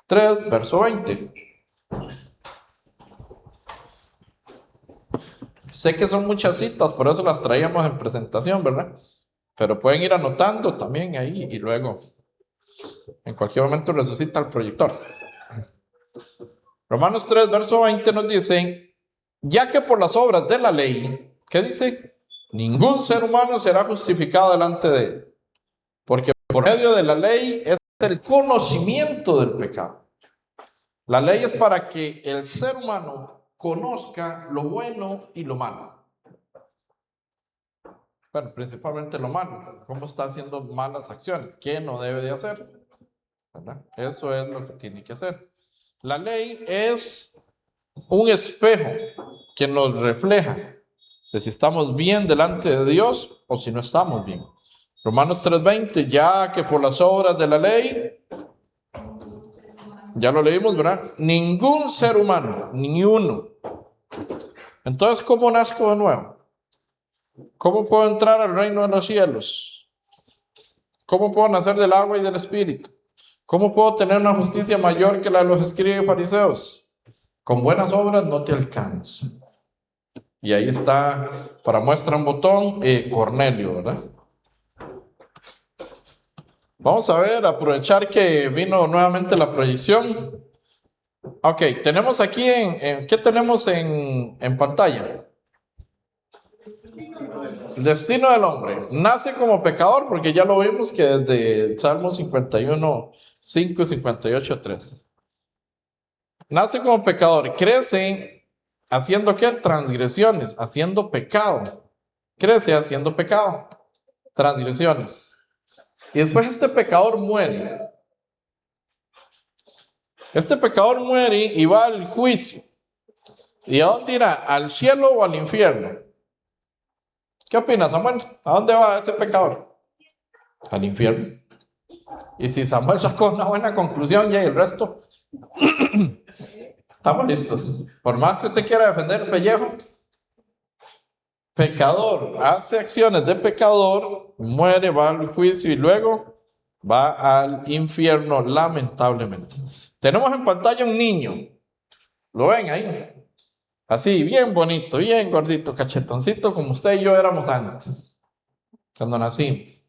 3, verso 20. Sé que son muchas citas, por eso las traíamos en presentación, ¿verdad? Pero pueden ir anotando también ahí y luego en cualquier momento resucita el proyector. Romanos 3, verso 20 nos dice, ya que por las obras de la ley, ¿qué dice? Ningún ser humano será justificado delante de él, porque por medio de la ley es el conocimiento del pecado. La ley es para que el ser humano conozca lo bueno y lo malo. Bueno, principalmente lo malo, cómo está haciendo malas acciones, qué no debe de hacer, ¿verdad? Eso es lo que tiene que hacer. La ley es un espejo que nos refleja de si estamos bien delante de Dios o si no estamos bien. Romanos 3:20, ya que por las obras de la ley Ya lo leímos, ¿verdad? Ningún ser humano, ni uno. Entonces, ¿cómo nazco de nuevo? ¿Cómo puedo entrar al reino de los cielos? ¿Cómo puedo nacer del agua y del espíritu? ¿Cómo puedo tener una justicia mayor que la de los escribas y fariseos? Con buenas obras no te alcanza. Y ahí está, para muestra un botón, Cornelio, ¿verdad? Vamos a ver, aprovechar que vino nuevamente la proyección. Ok, tenemos aquí, ¿qué tenemos en pantalla? El destino del hombre. Nace como pecador, porque ya lo vimos que desde Salmo 51, 5 y 58, 3. Nace como pecador, crece haciendo ¿qué? Transgresiones, haciendo pecado. Crece haciendo pecado, transgresiones. Y después este pecador muere. Este pecador muere y va al juicio. ¿Y a dónde irá? ¿Al cielo o al infierno? ¿Qué opinas, Samuel? ¿A dónde va ese pecador? Al infierno. Y si Samuel sacó una buena conclusión, ya y el resto, estamos listos. Por más que usted quiera defender el pellejo, pecador, hace acciones de pecador, muere, va al juicio y luego va al infierno, lamentablemente. Tenemos en pantalla un niño. ¿Lo ven ahí? Así, bien bonito, bien gordito, cachetoncito, como usted y yo éramos antes, cuando nacimos.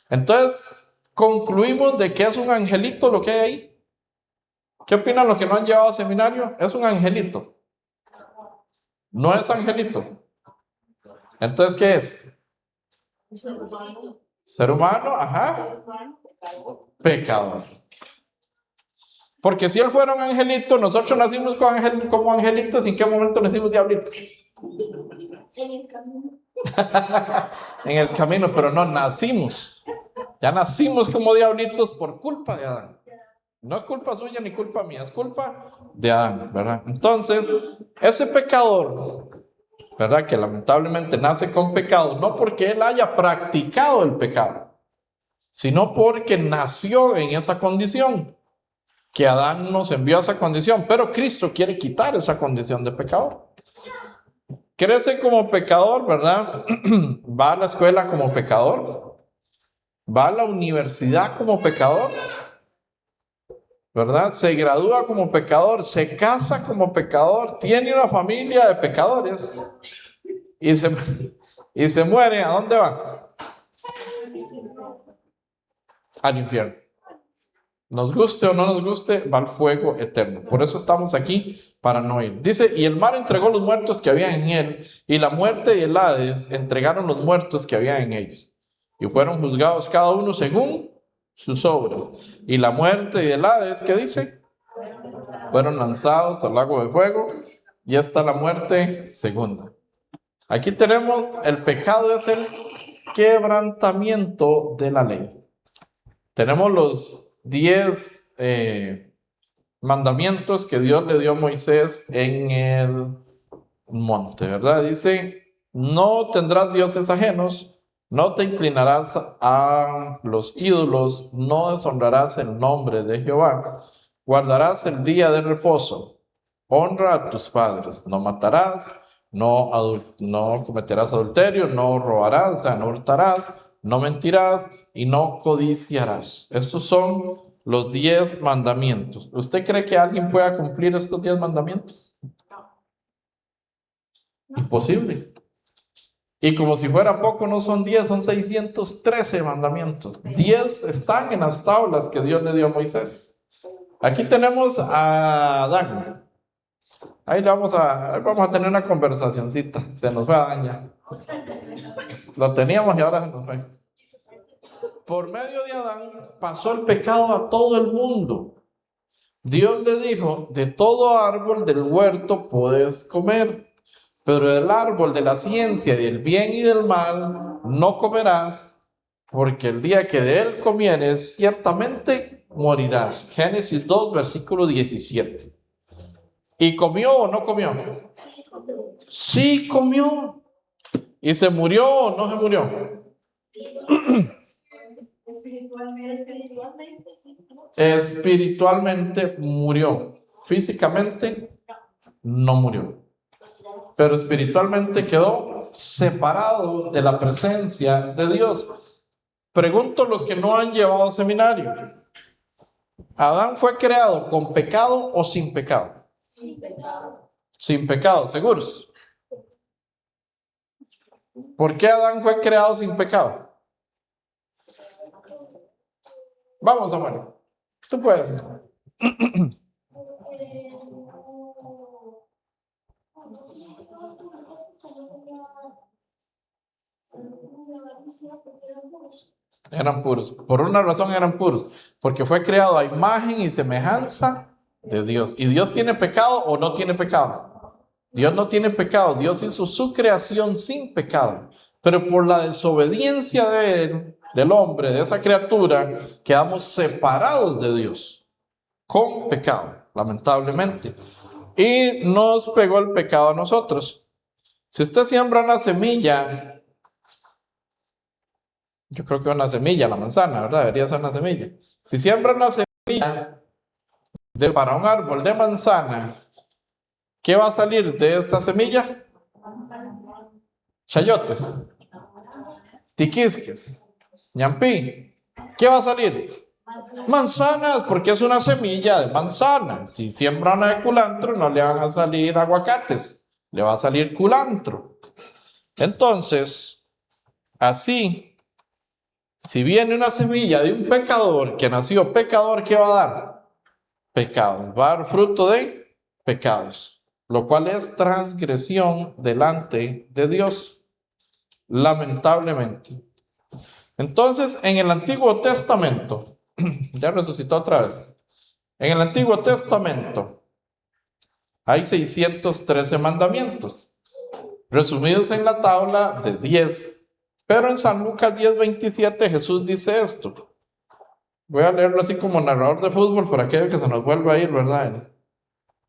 Entonces, concluimos de que es un angelito lo que hay ahí. ¿Qué opinan los que no han llevado a seminario? Es un angelito. No es angelito. Entonces, ¿qué es? Ser humano, ajá. Pecador. Porque si él fuera un angelito, nosotros nacimos como angelitos, ¿y en qué momento nacimos diablitos? En el camino. En el camino, pero no nacimos. Ya nacimos como diablitos por culpa de Adán. No es culpa suya ni culpa mía, es culpa de Adán, ¿verdad? Entonces, ese pecador, ¿verdad? Que lamentablemente nace con pecado, no porque él haya practicado el pecado, sino porque nació en esa condición, que Adán nos envió a esa condición, pero Cristo quiere quitar esa condición de pecador. Crece como pecador, ¿verdad? Va a la escuela como pecador, va a la universidad como pecador, ¿verdad? Se gradúa como pecador, se casa como pecador, tiene una familia de pecadores y se muere. ¿A dónde va? Al infierno. Nos guste o no nos guste, va al fuego eterno. Por eso estamos aquí, para no ir. Dice, y el mar entregó los muertos que había en él, y la muerte y el Hades entregaron los muertos que había en ellos. Y fueron juzgados cada uno según sus obras. Y la muerte y el Hades, ¿qué dice? Fueron lanzados al lago de fuego, y está la muerte segunda. Aquí tenemos, el pecado es el quebrantamiento de la ley. Tenemos los 10 mandamientos que Dios le dio a Moisés en el monte, ¿verdad? Dice, no tendrás dioses ajenos, no te inclinarás a los ídolos, no deshonrarás el nombre de Jehová, guardarás el día de reposo, honra a tus padres, no matarás, no cometerás adulterio, no robarás, o sea, no hurtarás, no mentirás y no codiciarás. Estos son los 10 mandamientos. ¿Usted cree que alguien pueda cumplir estos 10 mandamientos? Imposible. Y como si fuera poco, no son 10, son 613 mandamientos. 10 están en las tablas que Dios le dio a Moisés. Aquí tenemos a Adán. Ahí vamos a tener una conversacioncita. Se nos va a dañar. Lo teníamos y ahora se nos fue. Por medio de Adán pasó el pecado a todo el mundo. Dios le dijo, de todo árbol del huerto puedes comer, pero del árbol de la ciencia del bien y del mal no comerás, porque el día que de él comieres, ciertamente morirás. Génesis 2, versículo 17. ¿Y comió o no comió? Sí comió. ¿Y se murió o no se murió? Espiritualmente murió. Físicamente no murió. Pero espiritualmente quedó separado de la presencia de Dios. Pregunto a los que no han llevado seminario. ¿Adán fue creado con pecado o sin pecado? Sin pecado. Sin pecado, ¿seguros? ¿Por qué Adán fue creado sin pecado? Vamos, Samuel. Tú puedes. Eran puros. Por una razón eran puros. Porque fue creado a imagen y semejanza de Dios. ¿Y Dios tiene pecado o no tiene pecado? Dios no tiene pecado. Dios hizo su creación sin pecado. Pero por la desobediencia de él, del hombre, de esa criatura, quedamos separados de Dios. Con pecado, lamentablemente. Y nos pegó el pecado a nosotros. Si usted siembra una semilla, yo creo que una semilla, la manzana, ¿verdad? Debería ser una semilla. Si siembra una semilla para un árbol de manzana, ¿qué va a salir de esa semilla? Chayotes, tiquisques, ñampí. ¿Qué va a salir? Manzanas, porque es una semilla de manzana. Si siembra una de culantro, no le van a salir aguacates, le va a salir culantro. Entonces, así, si viene una semilla de un pecador que nació pecador, ¿qué va a dar? Pecados. Va a dar fruto de pecados, lo cual es transgresión delante de Dios, lamentablemente. Entonces, en el Antiguo Testamento, ya resucitó otra vez. En el Antiguo Testamento hay 613 mandamientos, resumidos en la tabla de 10. Pero en San Lucas 10:27 Jesús dice esto. Voy a leerlo así como narrador de fútbol por aquello que se nos vuelva a ir, ¿verdad?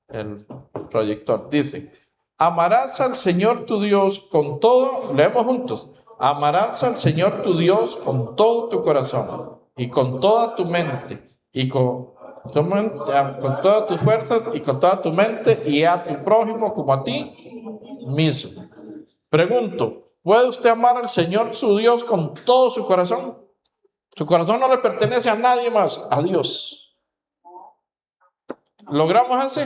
El proyector. Dice: amarás al Señor tu Dios con todo, leemos juntos. Amarás al Señor tu Dios con todo tu corazón y con toda tu mente y con todas tus fuerzas y con toda tu mente, y a tu prójimo como a ti mismo. Pregunto, ¿puede usted amar al Señor su Dios con todo su corazón? Su corazón no le pertenece a nadie más, a Dios. ¿Logramos así?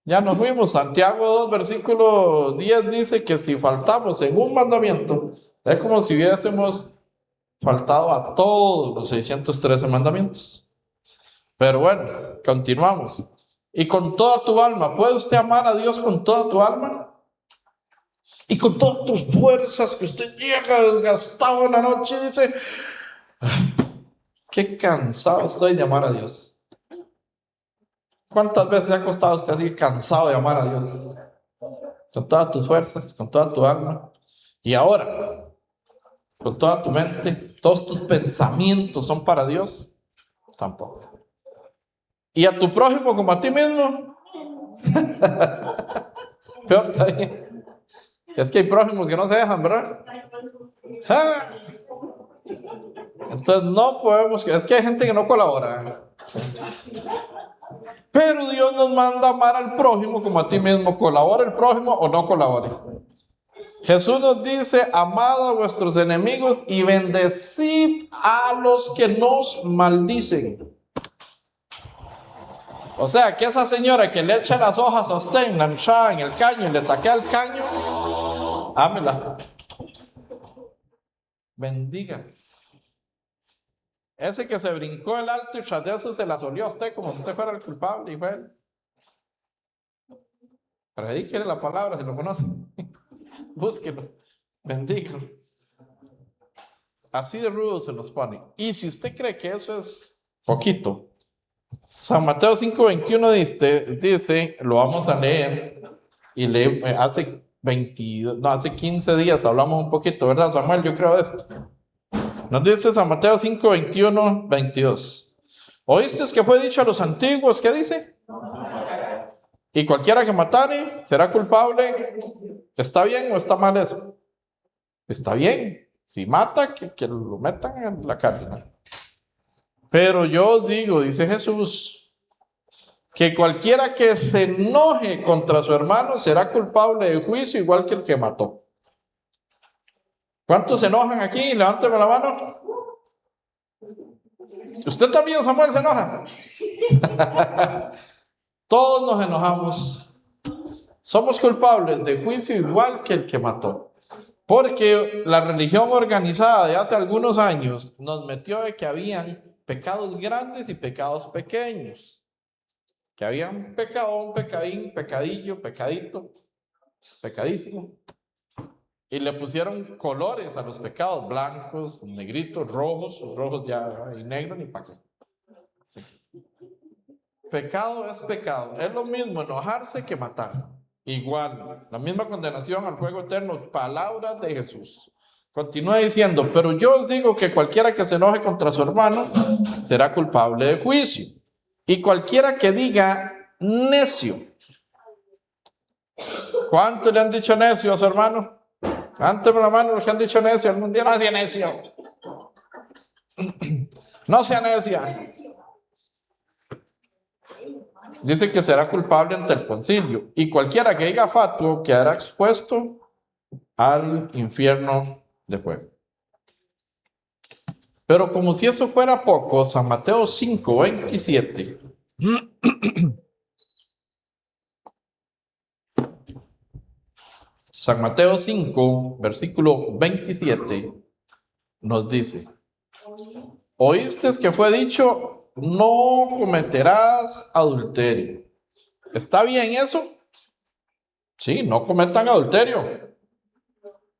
Ya nos fuimos. Santiago 2, versículo 10 dice que si faltamos en un mandamiento, es como si hubiésemos faltado a todos los 613 mandamientos. Pero bueno, continuamos. Y con toda tu alma, ¿puede usted amar a Dios con toda tu alma? Y con todas tus fuerzas, que usted llega desgastado en la noche y dice: qué cansado estoy de amar a Dios. ¿Cuántas veces se ha acostado usted así cansado de amar a Dios? Con todas tus fuerzas, con toda tu alma. Y ahora, con toda tu mente, todos tus pensamientos son para Dios. Tampoco. ¿Y a tu prójimo como a ti mismo? Peor todavía. Es que hay prójimos que no se dejan, ¿verdad? ¡Ah! Entonces no podemos, es que hay gente que no colabora. Pero Dios nos manda a amar al prójimo como a ti mismo. ¿Colabora el prójimo o no colabore? Jesús nos dice: amad a vuestros enemigos y bendecid a los que nos maldicen. O sea, que esa señora que le echa las hojas a usted en la entrada, en el caño, y le taquea el caño, ámela. Bendiga. Ese que se brincó el alto y tras de eso se la solió a usted como si usted fuera el culpable y fue él. Predíquele la palabra si lo conoce. Búsquelo. Bendígalo. Así de rudo se nos pone. Y si usted cree que eso es poquito, San Mateo 5:21 dice, lo vamos a leer, y hace 15 días hablamos un poquito, ¿verdad, Samuel? Yo creo esto. Nos dice San Mateo 5:21, 22. ¿Oíste que fue dicho a los antiguos? ¿Qué dice? Y cualquiera que matare será culpable. ¿Está bien o está mal eso? Está bien. Si mata, que lo metan en la cárcel. Pero yo os digo, dice Jesús, que cualquiera que se enoje contra su hermano será culpable de juicio igual que el que mató. ¿Cuántos se enojan aquí? Levánteme la mano. ¿Usted también, Samuel, se enoja? Todos nos enojamos. Somos culpables de juicio igual que el que mató. Porque la religión organizada de hace algunos años nos metió de que habían pecados grandes y pecados pequeños. Que había un pecadón, pecadín, pecadillo, pecadito, pecadísimo. Y le pusieron colores a los pecados, blancos, negritos, rojos ya y negros ni para qué. Sí. Pecado es pecado. Es lo mismo enojarse que matar. Igual, la misma condenación al fuego eterno. Palabras de Jesús. Continúa diciendo, pero yo os digo que cualquiera que se enoje contra su hermano será culpable de juicio. Y cualquiera que diga necio. ¿Cuánto le han dicho necio a su hermano? Levánteme la mano los que han dicho necio. Algún día no sea necio. No sea necia. Dice que será culpable ante el concilio. Y cualquiera que diga fatuo quedará expuesto al infierno de fuego. Pero como si eso fuera poco, San Mateo 5, 27. San Mateo 5, versículo 27, nos dice, oíste que fue dicho, no cometerás adulterio. ¿Está bien eso? Sí, no cometan adulterio.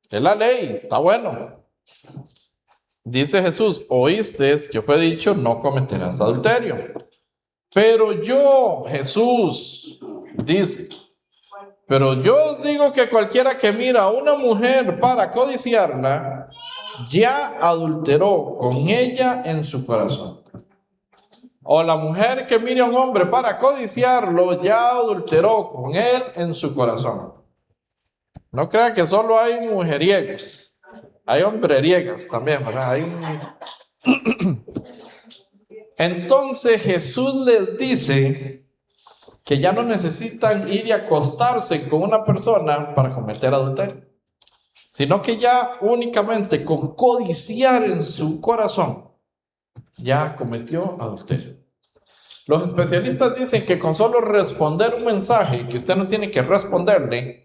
Es la ley, está bueno. Dice Jesús, oíste que fue dicho, no cometerás adulterio. Pero yo, Jesús, dice, pero yo os digo que cualquiera que mira a una mujer para codiciarla, ya adulteró con ella en su corazón. O la mujer que mire a un hombre para codiciarlo, ya adulteró con él en su corazón. No crea que solo hay mujeriegos, hay hombreriegas también, ¿verdad? Entonces Jesús les dice que ya no necesitan ir y acostarse con una persona para cometer adulterio, sino que ya únicamente con codiciar en su corazón ya cometió adulterio. Los especialistas dicen que con solo responder un mensaje que usted no tiene que responderle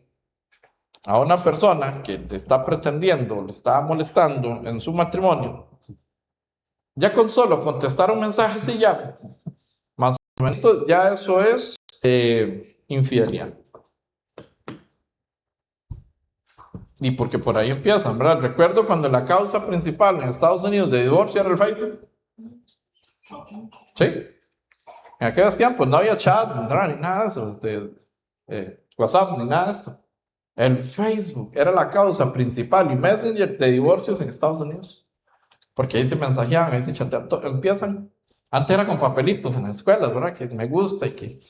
a una persona que le está pretendiendo, le está molestando en su matrimonio, ya con solo contestar un mensaje, sí, ya, más o menos, ya eso es infidelidad. Y porque por ahí empiezan, ¿verdad? Recuerdo cuando la causa principal en Estados Unidos de divorcio era el Facebook. Sí. En aquellos tiempos no había chat, ni nada de eso, WhatsApp, ni nada de esto. El Facebook era la causa principal y Messenger de divorcios en Estados Unidos. Porque ahí se mensajeaban, ahí se chateaban, empiezan. Antes era con papelitos en las escuelas, ¿verdad? Que me gusta y que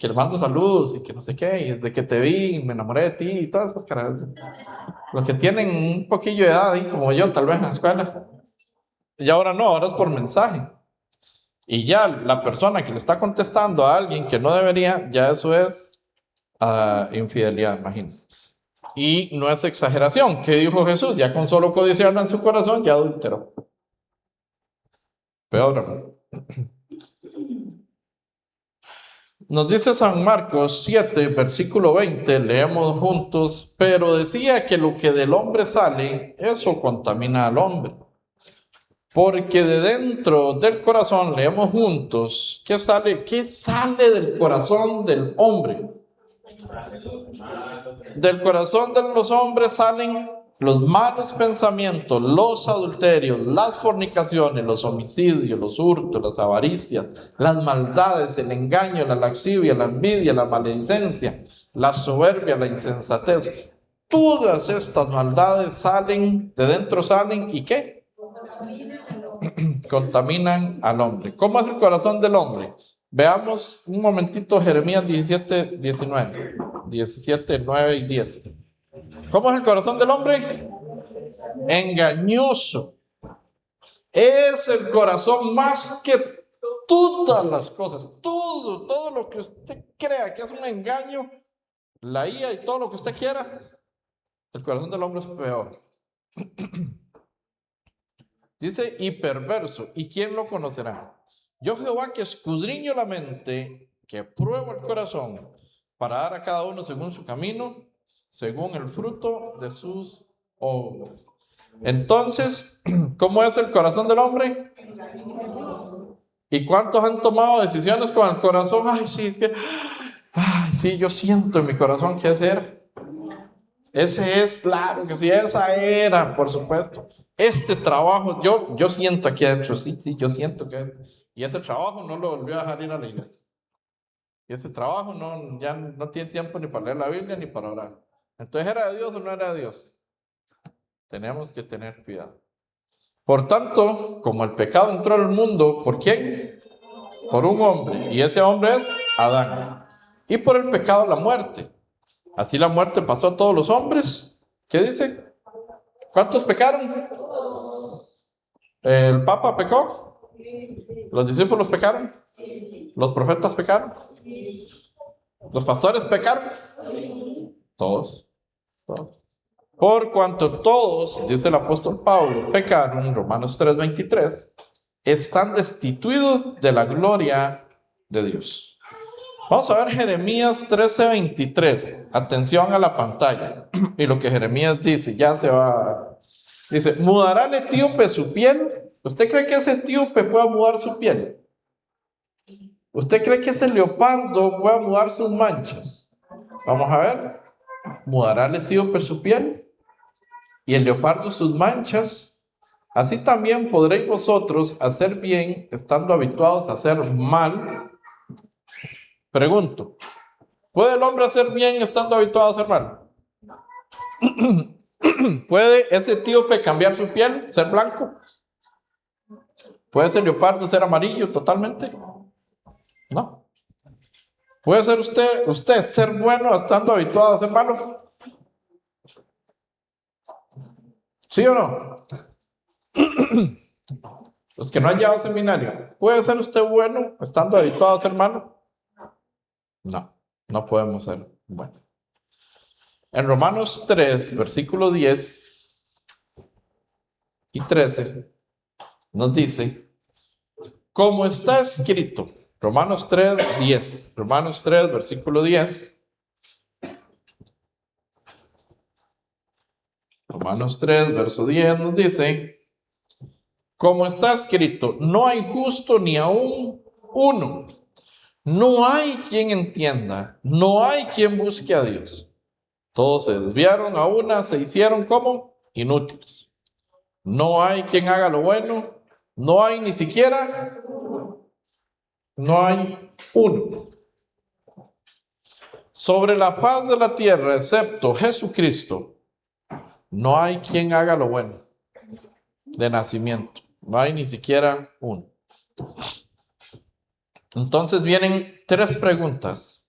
le mando saludos y que no sé qué, y desde que te vi me enamoré de ti y todas esas caras. Los que tienen un poquillo de edad, ahí, como yo, tal vez en la escuela. Y ahora no, ahora es por mensaje. Y ya la persona que le está contestando a alguien que no debería, ya eso es infidelidad, imagínense. Y no es exageración. ¿Qué dijo Jesús? Ya con solo codiciarla en su corazón, ya adulteró. Peor. Nos dice San Marcos 7, versículo 20, leemos juntos, pero decía que lo que del hombre sale, eso contamina al hombre. Porque de dentro del corazón, leemos juntos, ¿qué sale? ¿Qué sale del corazón del hombre? Del corazón de los hombres salen los malos pensamientos, los adulterios, las fornicaciones, los homicidios, los hurtos, las avaricias, las maldades, el engaño, la lascivia, la envidia, la maledicencia, la soberbia, la insensatez. Todas estas maldades salen, de dentro salen, ¿y qué? Contaminan al hombre. ¿Cómo es el corazón del hombre? Veamos un momentito Jeremías 17, 19, 17, 9 y 10. ¿Cómo es el corazón del hombre? engañoso. Es el corazón más que todas las cosas, todo lo que usted crea que es un engaño, la IA y todo lo que usted quiera, el corazón del hombre es peor. Dice, y perverso, ¿y quién lo conocerá? Yo Jehová que escudriño la mente, que pruebo el corazón, para dar a cada uno según su camino, según el fruto de sus obras. Entonces, ¿cómo es el corazón del hombre? ¿Y cuántos han tomado decisiones con el corazón? Ay, sí, yo siento en mi corazón que hacer. Ese es, claro que sí, esa era, por supuesto. Este trabajo, yo siento aquí adentro, sí, yo siento que y ese trabajo no lo volvió a dejar ir a la iglesia. Y ese trabajo ya no tiene tiempo ni para leer la Biblia ni para orar. Entonces, ¿era de Dios o no era de Dios? Tenemos que tener cuidado. Por tanto, como el pecado entró al mundo, ¿por quién? Por un hombre, y ese hombre es Adán. Y por el pecado la muerte. Así la muerte pasó a todos los hombres. ¿Qué dice? ¿Cuántos pecaron? ¿El Papa pecó? ¿Los discípulos pecaron? ¿Los profetas pecaron? ¿Los pastores pecaron? Todos. Por cuanto todos, dice el apóstol Pablo, pecaron, Romanos 3:23, están destituidos de la gloria de Dios. Vamos a ver Jeremías 13:23. Atención a la pantalla. Y lo que Jeremías dice, ya se va. Dice, ¿mudará el etíope su piel? ¿Usted cree que ese etíope pueda mudar su piel? ¿Usted cree que ese leopardo pueda mudar sus manchas? Vamos a ver. ¿Mudará el etíope su piel? Y el leopardo sus manchas. Así también podréis vosotros hacer bien, estando habituados a hacer mal. Pregunto, ¿puede el hombre hacer bien estando habituado a hacer mal? ¿Puede ese etíope cambiar su piel, ser blanco? ¿Puede ese leopardo ser amarillo totalmente? No. ¿Puede ser usted ser bueno estando habituado a ser malo? ¿Sí o no? Los que no han llevado seminario, ¿puede ser usted bueno estando habituado a ser malo? No, no podemos ser buenos. En Romanos 3, versículo 10 y 13, nos dice, como está escrito, Romanos 3, 10, Romanos 3, versículo 10, Romanos 3, verso 10 nos dice, como está escrito, no hay justo ni aún uno, no hay quien entienda, no hay quien busque a Dios. Todos se desviaron a una, se hicieron como inútiles. No hay quien haga lo bueno, no hay ni siquiera, no hay uno. Sobre la faz de la tierra, excepto Jesucristo, no hay quien haga lo bueno de nacimiento. No hay ni siquiera uno. Entonces vienen tres preguntas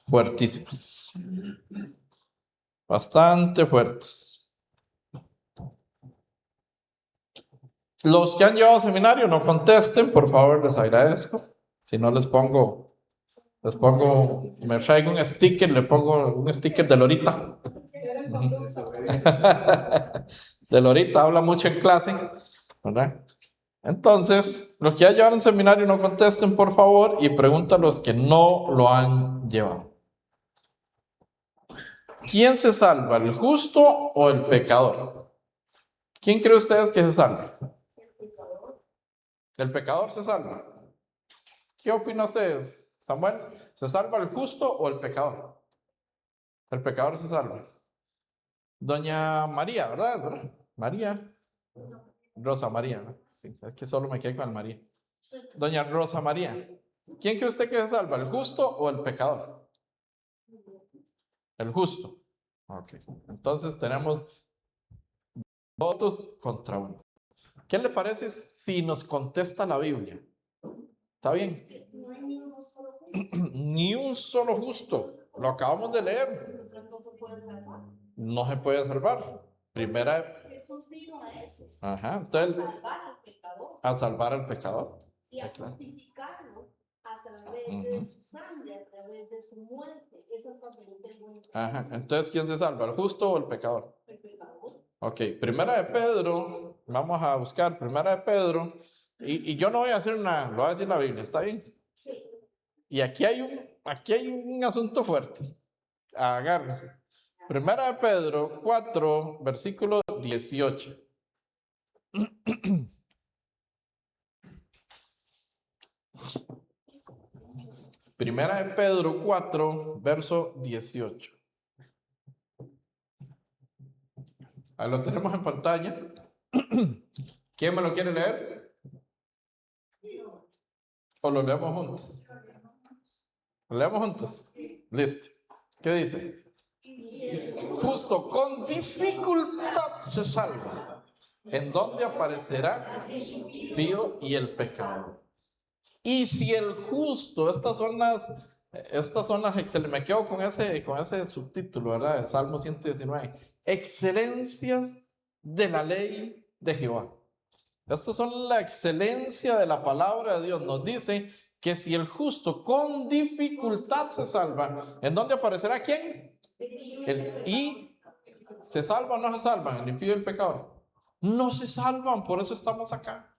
fuertísimas. Bastante fuertes. Los que han llevado seminario no contesten, por favor, les agradezco. Si no les pongo, me traigo un sticker, le pongo un sticker de Lorita. De Lorita habla mucho en clase, ¿verdad? Entonces, los que ya llevaron seminario no contesten, por favor, y preguntan a los que no lo han llevado. ¿Quién se salva, el justo o el pecador? ¿Quién cree ustedes que se salva? ¿El pecador se salva? ¿Qué opinan ustedes, Samuel? ¿Se salva el justo o el pecador? El pecador se salva. Doña María, ¿verdad? María. Rosa María, ¿no? Sí, es que solo me quedé con el María. Doña Rosa María. ¿Quién cree usted que se salva, el justo o el pecador? El justo. Ok. Entonces tenemos votos contra uno. ¿Qué le parece si nos contesta la Biblia? ¿Está bien? Ni un solo justo. Lo acabamos de leer. No se puede salvar. Primera. Ajá, entonces, salvar al pecador a salvar al pecador. y a Claro. justificarlo a través de su sangre, a través de su muerte. Eso es lo que yo tengo entendido. Ajá, entonces, ¿quién se salva? ¿El justo o el pecador? El pecador. Ok, Primera de Pedro, vamos a buscar Primera de Pedro, y yo no voy a hacer nada, lo va a decir la Biblia, ¿está bien? Sí. Y aquí hay un asunto fuerte, agárrense. Primera de Pedro 4, versículo 18. Primera de Pedro 4, verso 18. Ahí lo tenemos en pantalla. ¿Quién me lo quiere leer? ¿O lo leemos juntos? ¿Lo leemos juntos? Listo. ¿Qué dice? Justo con dificultad se salva. ¿En dónde aparecerá el impío y el pecador? Y si el justo, estas son las, me quedo con ese subtítulo, ¿verdad? De Salmo 119. Excelencias de la ley de Jehová. Estas son la excelencia de la palabra de Dios. Nos dice que si el justo con dificultad se salva, ¿en dónde aparecerá quién? ¿Y se salva o no se salvan? El impío y el pecador. No se salvan, por eso estamos acá.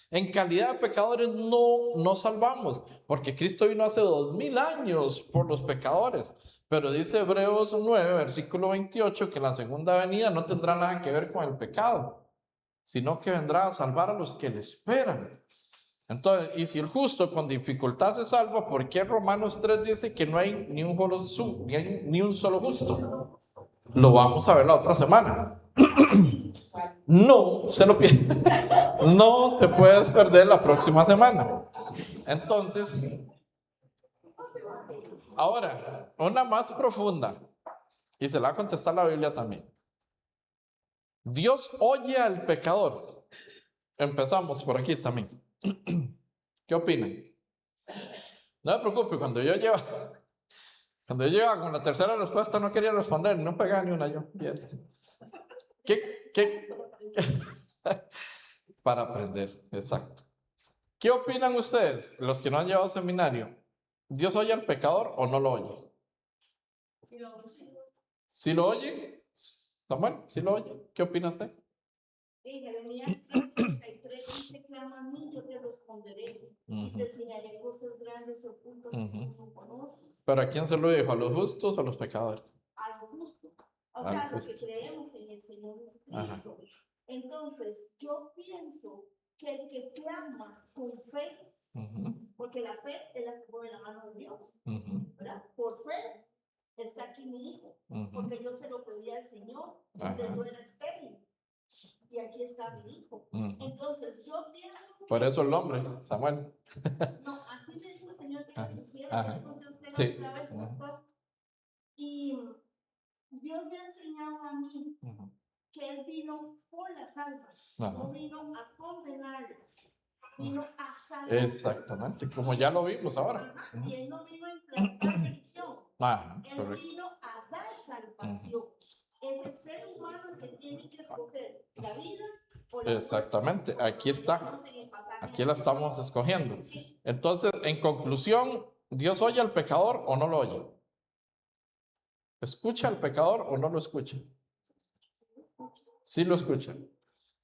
En calidad de pecadores no salvamos, porque Cristo vino hace 2000 años por los pecadores. Pero dice Hebreos 9, versículo 28, que la segunda venida no tendrá nada que ver con el pecado, sino que vendrá a salvar a los que le esperan. Entonces, y si el justo con dificultad se salva, ¿por qué Romanos 3 dice que no hay ni un solo justo? Lo vamos a ver la otra semana. No se lo pierdas. No te puedes perder la próxima semana. Entonces, ahora, una más profunda, y se la va a contestar la Biblia también. Dios oye al pecador. Empezamos por aquí también. ¿Qué opinan? No me preocupe, cuando yo llevaba con la tercera respuesta no quería responder, no pegaba ni una yo. ¿Qué? Para aprender, exacto. ¿Qué opinan ustedes, los que no han llevado seminario? ¿Dios oye al pecador o no lo oye? ¿Sí lo oye? Samuel, ¿sí lo oye? ¿Qué opina usted? En Jeremías 3:33 dice: clama a mí, yo te responderé, y te enseñaré cosas grandes ocultas que tú no conoces. ¿Pero a quién se lo dijo? ¿A los justos o a los pecadores? A los justos. O sea, a los que creemos en el Señor Jesucristo. Entonces, yo pienso que el que clama con fe, porque la fe es la que pone la mano de Dios, ¿verdad? Por fe está aquí mi hijo, porque yo se lo pedí al Señor cuando yo era estéril. Y aquí está mi hijo. Entonces, yo pienso que... Por eso el nombre, Samuel. No, así me dijo el Señor que lo pusiera. Yo conté a usted otra vez, pastor. Y Dios me ha enseñado a mí que Él vino por las almas. No vino a condenarlas, vino a salvar. Exactamente, como ya lo vimos ahora. Y Él no vino a implantar religión. Él vino a dar salvación. Es el ser humano el que tiene que escoger la vida o la Exactamente, aquí está. Aquí la estamos escogiendo. Entonces, en conclusión, ¿Dios oye al pecador o no lo oye? ¿Escucha al pecador o no lo escucha? Sí lo escucha.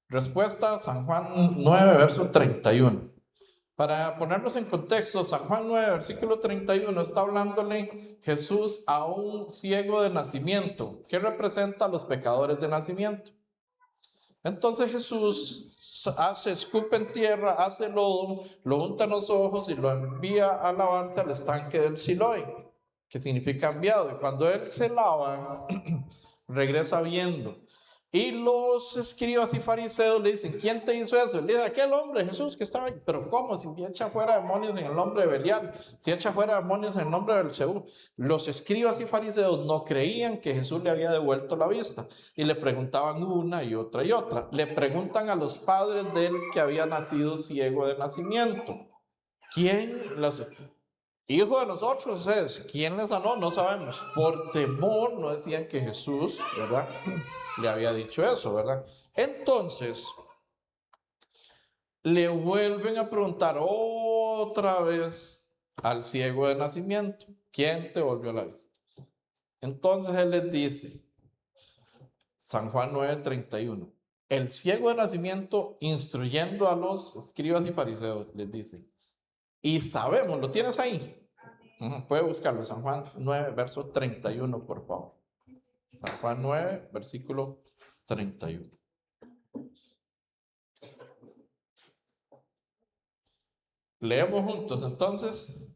Respuesta, San Juan 9, verso 31. Para ponernos en contexto, San Juan 9, versículo 31, está hablándole Jesús a un ciego de nacimiento, que representa a los pecadores de nacimiento. Entonces Jesús escupe en tierra, hace lodo, lo unta en los ojos y lo envía a lavarse al estanque del Siloé, que significa enviado. Y cuando él se lava, regresa viendo. Y los escribas y fariseos le dicen: ¿quién te hizo eso? Le dice: aquel hombre, Jesús, que estaba ahí. Pero ¿cómo? Si echa fuera demonios en el nombre de Belial, si echa fuera demonios en el nombre de Belcebú. Los escribas y fariseos no creían que Jesús le había devuelto la vista y le preguntaban una y otra y otra. Le preguntan a los padres de él, que había nacido ciego de nacimiento: ¿quién los... hijo de nosotros es? ¿Quién le sanó? No sabemos. Por temor no decían que Jesús, ¿verdad?, le había dicho eso, ¿verdad? Entonces, le vuelven a preguntar otra vez al ciego de nacimiento: ¿quién te volvió la vista? Entonces él les dice, San Juan 9:31, el ciego de nacimiento, instruyendo a los escribas y fariseos, les dice, y sabemos, ¿lo tienes ahí? Puede buscarlo, San Juan 9, verso 31, por favor. San Juan 9, versículo 31. Leemos juntos, entonces.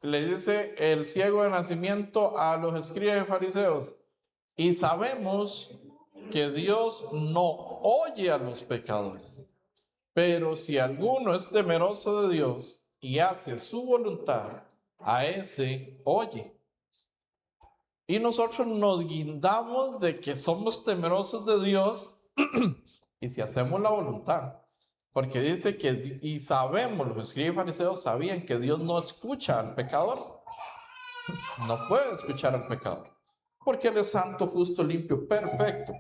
Le dice el ciego de nacimiento a los escribas y fariseos, y sabemos que Dios no oye a los pecadores, pero si alguno es temeroso de Dios y hace su voluntad, a ese oye. Y nosotros nos guindamos de que somos temerosos de Dios y si hacemos la voluntad. Porque dice que, y sabemos, los escribas y fariseos sabían que Dios no escucha al pecador. No puede escuchar al pecador. Porque Él es santo, justo, limpio, perfecto.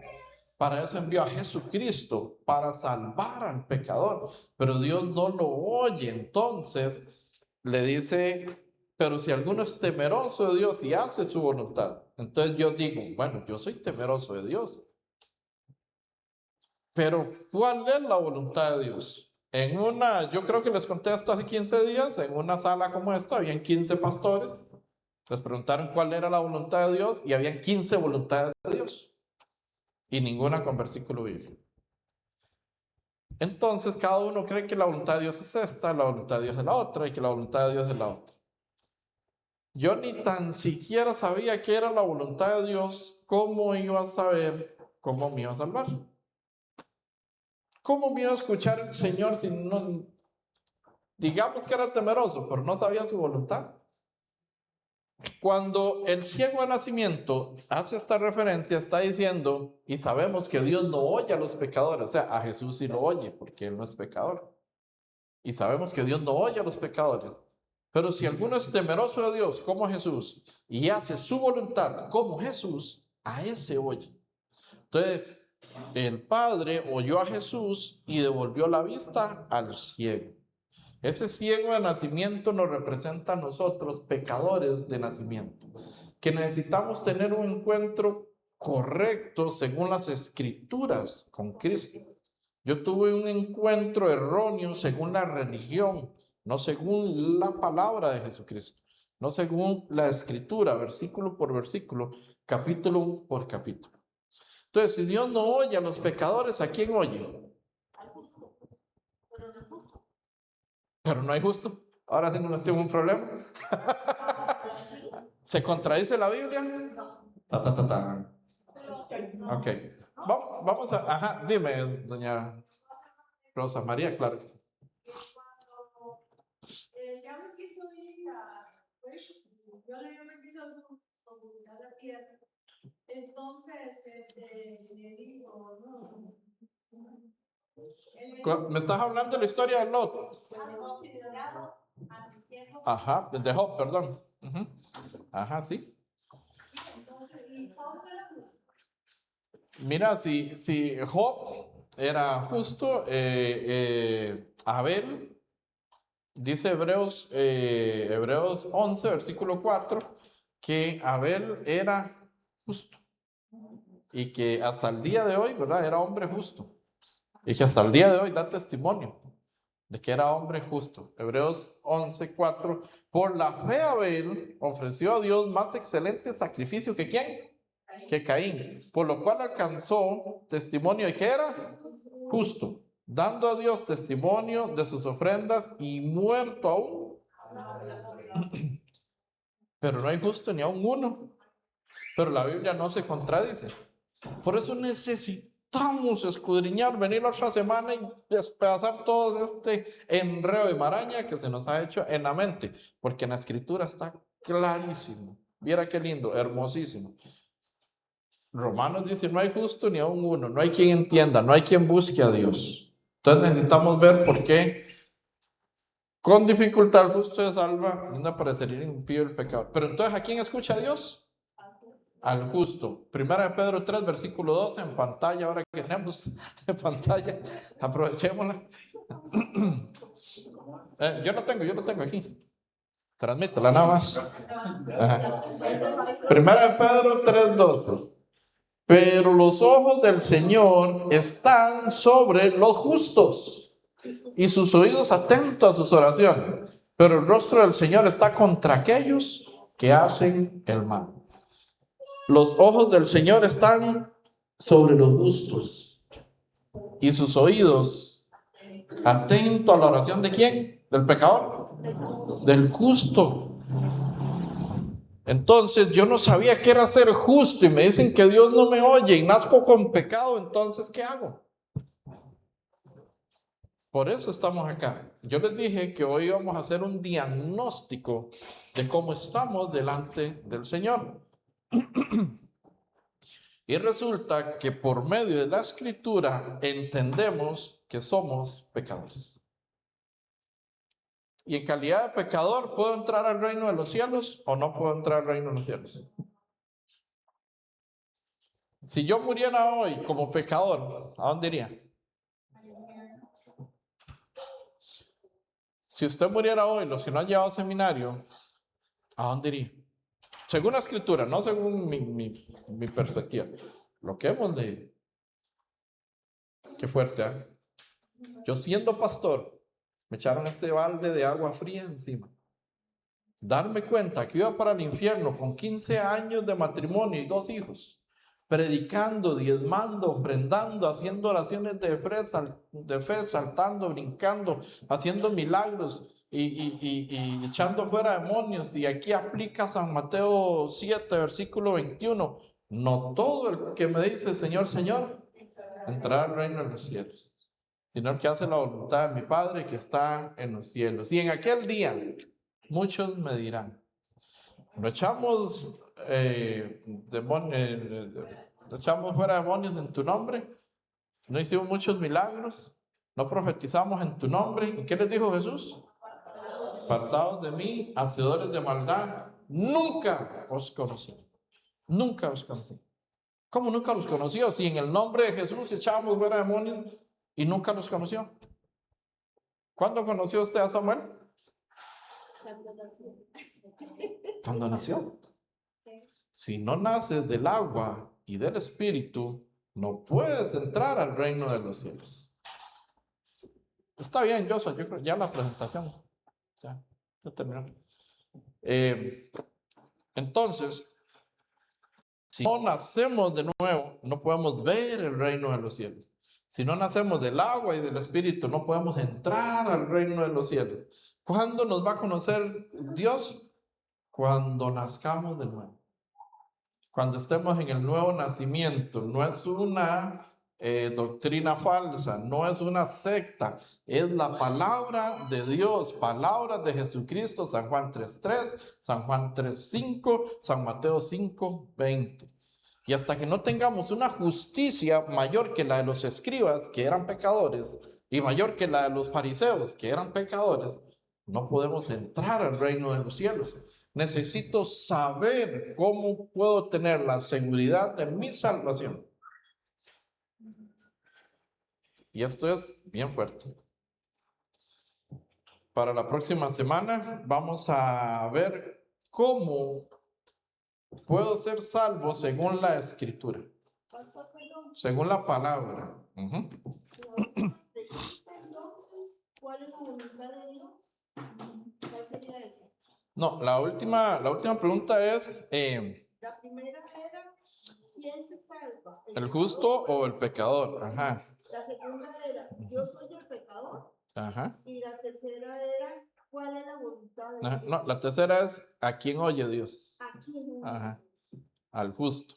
Para eso envió a Jesucristo, para salvar al pecador. Pero Dios no lo oye. Entonces le dice, pero si alguno es temeroso de Dios y hace su voluntad. Entonces yo digo, bueno, yo soy temeroso de Dios. Pero ¿cuál es la voluntad de Dios? Yo creo que les conté esto hace 15 días, en una sala como esta, habían 15 pastores. Les preguntaron cuál era la voluntad de Dios y habían 15 voluntades de Dios. Y ninguna con versículo bíblico. Entonces cada uno cree que la voluntad de Dios es esta, la voluntad de Dios es la otra y que la voluntad de Dios es la otra. Yo ni tan siquiera sabía qué era la voluntad de Dios. ¿Cómo iba a saber cómo me iba a salvar? ¿Cómo me iba a escuchar el Señor si no, digamos que era temeroso, pero no sabía su voluntad? Cuando el ciego de nacimiento hace esta referencia, está diciendo, y sabemos que Dios no oye a los pecadores, o sea, a Jesús sí lo oye, porque Él no es pecador. Y sabemos que Dios no oye a los pecadores. Pero si alguno es temeroso de Dios, como Jesús, y hace su voluntad, como Jesús, a ese oye. Entonces, el Padre oyó a Jesús y devolvió la vista al ciego. Ese ciego de nacimiento nos representa a nosotros, pecadores de nacimiento, que necesitamos tener un encuentro correcto según las Escrituras con Cristo. Yo tuve un encuentro erróneo según la religión, no según la palabra de Jesucristo, no según la Escritura, versículo por versículo, capítulo por capítulo. Entonces, si Dios no oye a los pecadores, ¿a quién oye? Al justo, pero no es justo. Pero no hay justo. Ahora sí no tengo un problema. ¿Se contradice la Biblia? No. Ok. Vamos a... Ajá, dime, doña Rosa María, claro que sí. Ya me quiso ir yo me quiso comunicar la tierra. Entonces, me dijo, no. ¿Me estás hablando de la historia de Lot? ¿Has considerado a mi siervo? Ajá, de Job, perdón. Ajá, sí. Entonces, ¿y Job era justo? Mira, si Job era justo, Abel, dice Hebreos 11, versículo 4, que Abel era justo y que hasta el día de hoy, ¿verdad? Era hombre justo y que hasta el día de hoy da testimonio de que era hombre justo. Hebreos 11, 4, por la fe Abel ofreció a Dios más excelente sacrificio que ¿quién? Que Caín, por lo cual alcanzó testimonio de que era justo, dando a Dios testimonio de sus ofrendas y muerto aún. Pero no hay justo ni aún uno. Pero la Biblia no se contradice. Por eso necesitamos escudriñar, venir la otra semana y despedazar todo este enredo de maraña que se nos ha hecho en la mente, porque en la Escritura está clarísimo. Viera qué lindo, hermosísimo. Romanos dice, no hay justo ni aún uno, no hay quien entienda, no hay quien busque a Dios. Entonces necesitamos ver por qué con dificultad el justo se salva, no parecería impío el pecado. Pero entonces, ¿a quién escucha a Dios? al justo. Primera de Pedro 3, versículo 12, en pantalla, ahora que tenemos en pantalla, aprovechémosla. Yo lo tengo aquí. Transmítela nada más. Ajá. Primera de Pedro 3, 12. Pero los ojos del Señor están sobre los justos y sus oídos atentos a sus oraciones. Pero el rostro del Señor está contra aquellos que hacen el mal. Los ojos del Señor están sobre los justos y sus oídos atentos a la oración ¿de quién? ¿Del pecador? Del justo. Entonces yo no sabía qué era ser justo y me dicen que Dios no me oye y nazco con pecado, entonces ¿qué hago? Por eso estamos acá. Yo les dije que hoy vamos a hacer un diagnóstico de cómo estamos delante del Señor. Y resulta que por medio de la Escritura entendemos que somos pecadores. Y en calidad de pecador, ¿puedo entrar al reino de los cielos o no puedo entrar al reino de los cielos? Si yo muriera hoy como pecador, ¿a dónde iría? Si usted muriera hoy, los que no han llevado seminario, ¿a dónde iría? Según la Escritura, no según mi perspectiva. Lo que hemos leído. Qué fuerte, ¿eh? Yo siendo pastor, me echaron este balde de agua fría encima. Darme cuenta que iba para el infierno con 15 años de matrimonio y 2 hijos, predicando, diezmando, ofrendando, haciendo oraciones de fe, saltando, brincando, haciendo milagros y echando fuera demonios. Y aquí aplica San Mateo 7, versículo 21. No todo el que me dice Señor, Señor, entrará al reino de los cielos, sino el que hace la voluntad de mi Padre que está en los cielos. Y en aquel día muchos me dirán, ¿no echamos, ¿no echamos fuera demonios en tu nombre? ¿No hicimos muchos milagros? ¿No profetizamos en tu nombre? ¿Y qué les dijo Jesús? Apartados de mí, hacedores de maldad, nunca os conocí. Nunca os conocí. ¿Cómo nunca los conoció? Si en el nombre de Jesús echábamos fuera demonios y nunca los conoció. ¿Cuándo conoció usted a Samuel? Cuando nació. Si no naces del agua y del espíritu, no puedes entrar al reino de los cielos. Está bien, Joshua, yo creo ya la presentación. Ya terminó. Entonces, si no nacemos de nuevo, no podemos ver el reino de los cielos. Si no nacemos del agua y del espíritu, no podemos entrar al reino de los cielos. ¿Cuándo nos va a conocer Dios? Cuando nazcamos de nuevo. Cuando estemos en el nuevo nacimiento. No es una doctrina falsa, no es una secta, es la palabra de Dios, palabras de Jesucristo, San Juan 3:3, San Juan 3:5, San Mateo 5:20. Y hasta que no tengamos una justicia mayor que la de los escribas, que eran pecadores, y mayor que la de los fariseos, que eran pecadores, no podemos entrar al reino de los cielos. Necesito saber cómo puedo tener la seguridad de mi salvación. Y esto es bien fuerte. Para la próxima semana vamos a ver cómo puedo ser salvo según la Escritura, según la palabra. Entonces, ¿cuál es la voluntad de Dios? ¿Cuál sería esa? No, la última pregunta es, La primera era, ¿quién se salva? ¿el justo o el pecador? Ajá. La segunda era, yo soy el pecador. Ajá. Y la tercera era, ¿cuál es la voluntad de Dios? No, la tercera es, ¿a quién oye Dios? ¿A quién oye? Ajá. Al justo.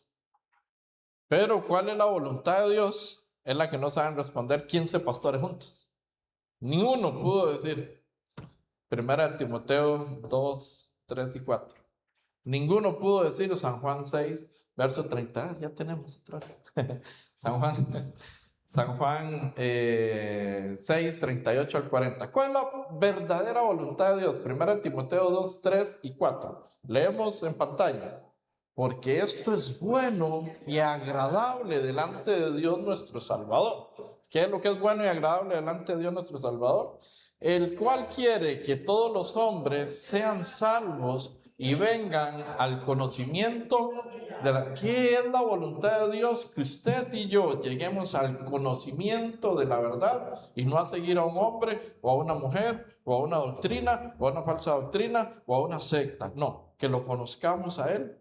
Pero ¿cuál es la voluntad de Dios? Es la que no saben responder 15 pastores juntos. Ninguno pudo decir. Primera de Timoteo 2, 3 y 4. Ninguno pudo decir San Juan 6, verso 30. Ya tenemos otra vez. San Juan 6, 38 al 40. ¿Cuál es la verdadera voluntad de Dios? Primera de Timoteo 2, 3 y 4. Leemos en pantalla. porque esto es bueno y agradable delante de Dios nuestro Salvador. ¿Qué es lo que es bueno y agradable delante de Dios nuestro Salvador? El cual quiere que todos los hombres sean salvos y vengan al conocimiento de ¿qué es la voluntad de Dios? Que usted y yo lleguemos al conocimiento de la verdad y no a seguir a un hombre o a una mujer o a una doctrina o a una falsa doctrina o a una secta. No, que lo conozcamos a Él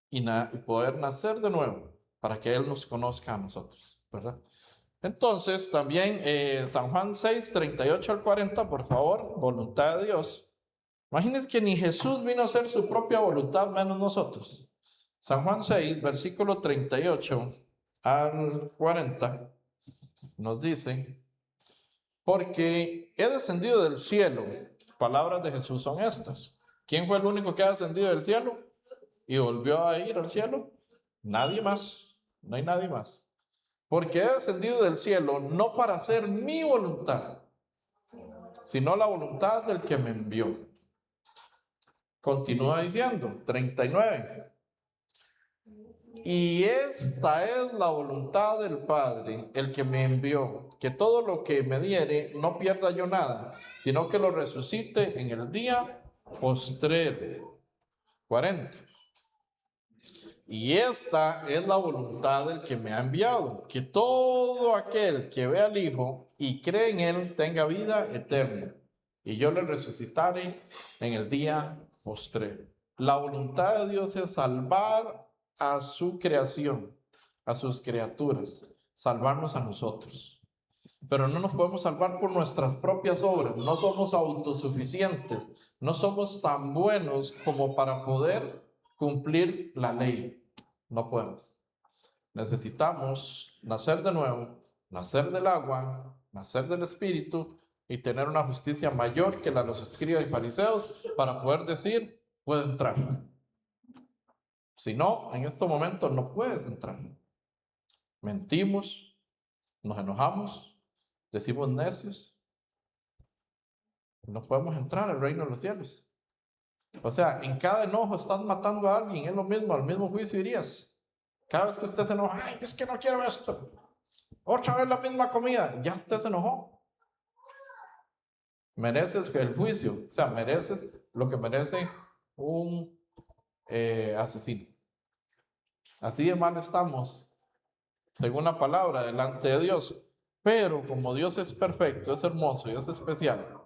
y poder nacer de nuevo para que Él nos conozca a nosotros, ¿verdad? Entonces, también San Juan 6, 38 al 40, por favor, voluntad de Dios. Imagínense que ni Jesús vino a hacer su propia voluntad, menos nosotros. San Juan 6, versículo 38 al 40, nos dice, porque he descendido del cielo. Palabras de Jesús son estas. ¿Quién fue el único que ha descendido del cielo y volvió a ir al cielo? Nadie más, no hay nadie más. Porque he descendido del cielo no para hacer mi voluntad, sino la voluntad del que me envió. Continúa diciendo, 39. Y esta es la voluntad del Padre, el que me envió, que todo lo que me diere no pierda yo nada, sino que lo resucite en el día postrero. 40. Y esta es la voluntad del que me ha enviado, que todo aquel que ve al Hijo y cree en Él tenga vida eterna, y yo le resucitaré en el día postrero. La voluntad de Dios es salvar a su creación, a sus criaturas, salvarnos a nosotros. Pero no nos podemos salvar por nuestras propias obras, no somos autosuficientes, no somos tan buenos como para poder cumplir la ley. No podemos. Necesitamos nacer de nuevo, nacer del agua, nacer del Espíritu y tener una justicia mayor que la de los escribas y fariseos para poder decir, puedo entrar. Si no, en este momento no puedes entrar. Mentimos, nos enojamos, decimos necios. No podemos entrar al reino de los cielos. O sea, en cada enojo estás matando a alguien, es lo mismo, al mismo juicio irías. Cada vez que usted se enoja, ay, es que no quiero esto. Otra vez la misma comida, ya usted se enojó. Mereces el juicio, o sea, mereces lo que merece un asesino. Así de mal estamos, según la palabra, delante de Dios. Pero como Dios es perfecto, es hermoso y es especial,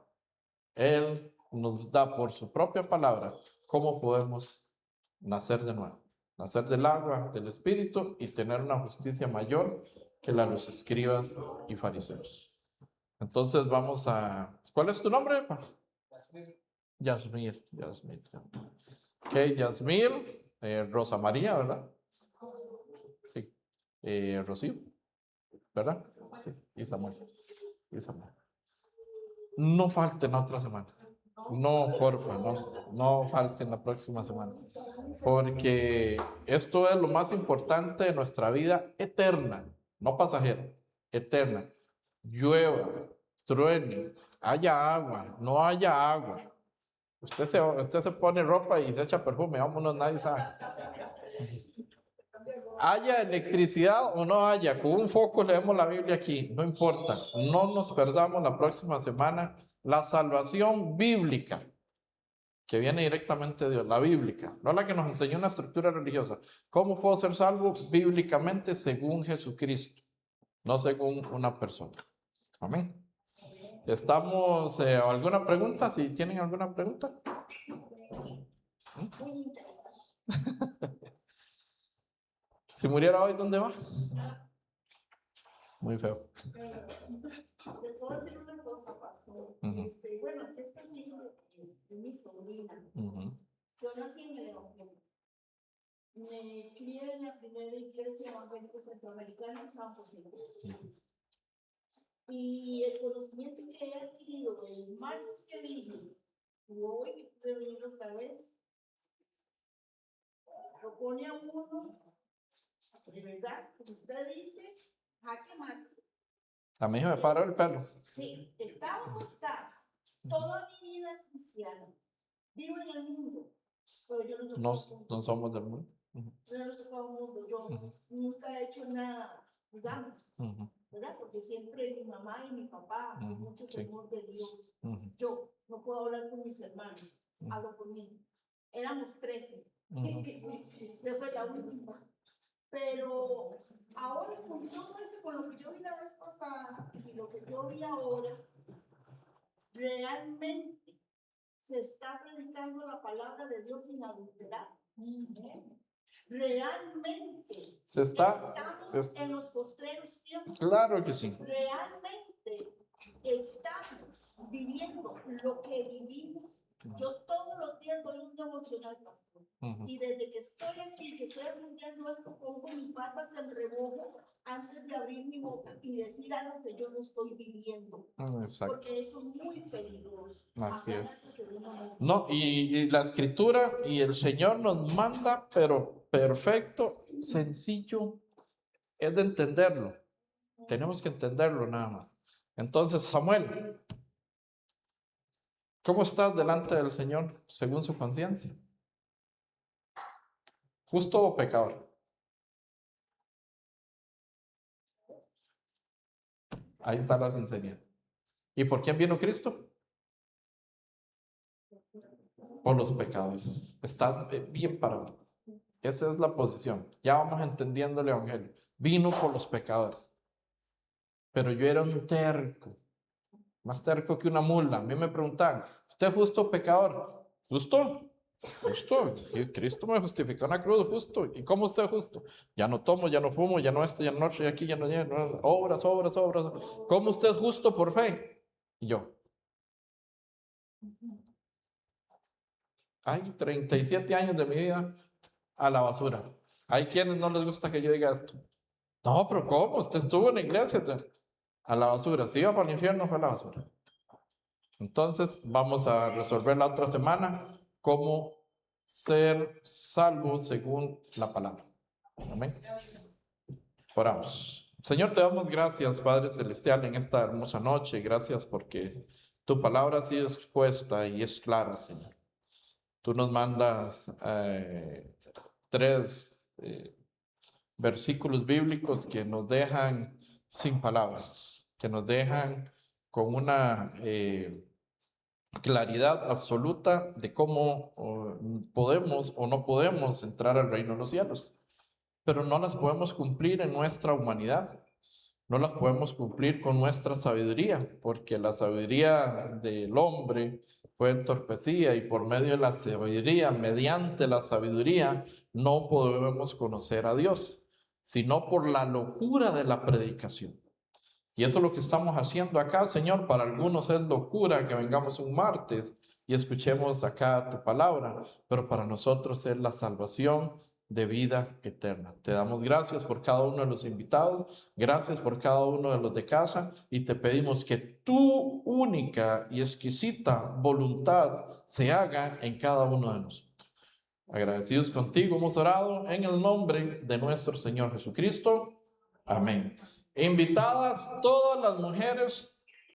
Él nos da por su propia palabra cómo podemos nacer de nuevo. Nacer del agua, del Espíritu y tener una justicia mayor que la de los escribas y fariseos. Entonces vamos a... ¿Cuál es tu nombre? Yasmir. Ok, Yasmir, Rosa María, ¿verdad? Sí. Rocío, ¿verdad? Sí. Y Samuel. No falten la otra semana. No, porfa, no falten la próxima semana. Porque esto es lo más importante de nuestra vida eterna, no pasajera, eterna. Llueva, truene, haya agua, no haya agua. Usted se pone ropa y se echa perfume, vámonos, nadie sabe. Haya electricidad o no haya, con un foco leemos la Biblia aquí, no importa. No nos perdamos la próxima semana la salvación bíblica, que viene directamente de Dios, la bíblica, no la que nos enseñó una estructura religiosa. ¿Cómo puedo ser salvo? Bíblicamente según Jesucristo, no según una persona. Amén. ¿Estamos? ¿Alguna pregunta? Si tienen alguna pregunta. Si muriera hoy, ¿dónde va? Muy feo. Le puedo decir una cosa, pastor. Bueno, esta es mi sobrina. Yo nací en el Evangelio. Me crié en la primera iglesia evangélica centroamericana en San José. Y el conocimiento que he adquirido el martes que vine, y hoy de venir otra vez, lo pone a uno, de verdad, como usted dice, jaque mate. A mí me paró el pelo. Sí, está o no está. Toda mi vida cristiana. Vivo en el mundo. pero yo no No, toco mundo. no somos del mundo. Yo no toco mundo. Yo nunca he hecho nada, digamos, ¿verdad? Porque siempre mi mamá y mi papá, con mucho temor de Dios. Yo no puedo hablar con mis hermanos, hablo por mí. Éramos 13. Yo soy la última. Pero ahora con todo esto, con lo que yo vi la vez pasada y lo que yo vi ahora, realmente se está predicando la palabra de Dios sin adulterar. Realmente estamos en los postreros tiempos. Claro que sí. Realmente estamos viviendo lo que vivimos. Yo todos los días doy un devocional, pastor. Y desde que estoy aquí, que estoy aprendiendo esto, pongo mis patas en remojo antes de abrir mi boca y decir algo que yo no estoy viviendo. Exacto. Porque eso es muy peligroso. Así es. No, y la escritura y el Señor nos manda, pero perfecto, sencillo, es de entenderlo. Tenemos que entenderlo nada más. Entonces, Samuel, ¿cómo estás delante del Señor según su conciencia? ¿Justo o pecador? Ahí está la sinceridad. ¿Y por quién vino Cristo? Por los pecadores. Estás bien parado. Esa es la posición. Ya vamos entendiendo el Evangelio. Vino por los pecadores. Pero yo era un terco. Más terco que una mula. A mí me preguntaban, ¿usted es justo o pecador? ¿Justo? Justo. Cristo me justificó en la cruz, justo. ¿Y cómo usted es justo? Ya no tomo, ya no fumo, ya no esto, ya no estoy aquí, ya no, obras. ¿Cómo usted es justo por fe? Y yo. Hay 37 años de mi vida a la basura. Hay quienes no les gusta que yo diga esto. No, pero ¿cómo? Usted estuvo en la iglesia. A la basura. Si iba para el infierno, fue a la basura. Entonces, vamos a resolver la otra semana cómo ser salvo según la palabra. Amén. Oramos. Señor, te damos gracias, Padre Celestial, en esta hermosa noche. Gracias porque tu palabra ha sido expuesta y es clara, Señor. Tú nos mandas 3 versículos bíblicos que nos dejan sin palabras, que nos dejan con una claridad absoluta de cómo podemos o no podemos entrar al reino de los cielos, pero no las podemos cumplir en nuestra humanidad, no las podemos cumplir con nuestra sabiduría, porque la sabiduría del hombre fue entorpecida y por medio de la sabiduría, mediante la sabiduría, no podemos conocer a Dios, sino por la locura de la predicación. Y eso es lo que estamos haciendo acá, Señor. Para algunos es locura que vengamos un martes y escuchemos acá tu palabra, pero para nosotros es la salvación de vida eterna. Te damos gracias por cada uno de los invitados, gracias por cada uno de los de casa y te pedimos que tu única y exquisita voluntad se haga en cada uno de nosotros. Agradecidos contigo hemos orado en el nombre de nuestro Señor Jesucristo. Amén. Invitadas todas las mujeres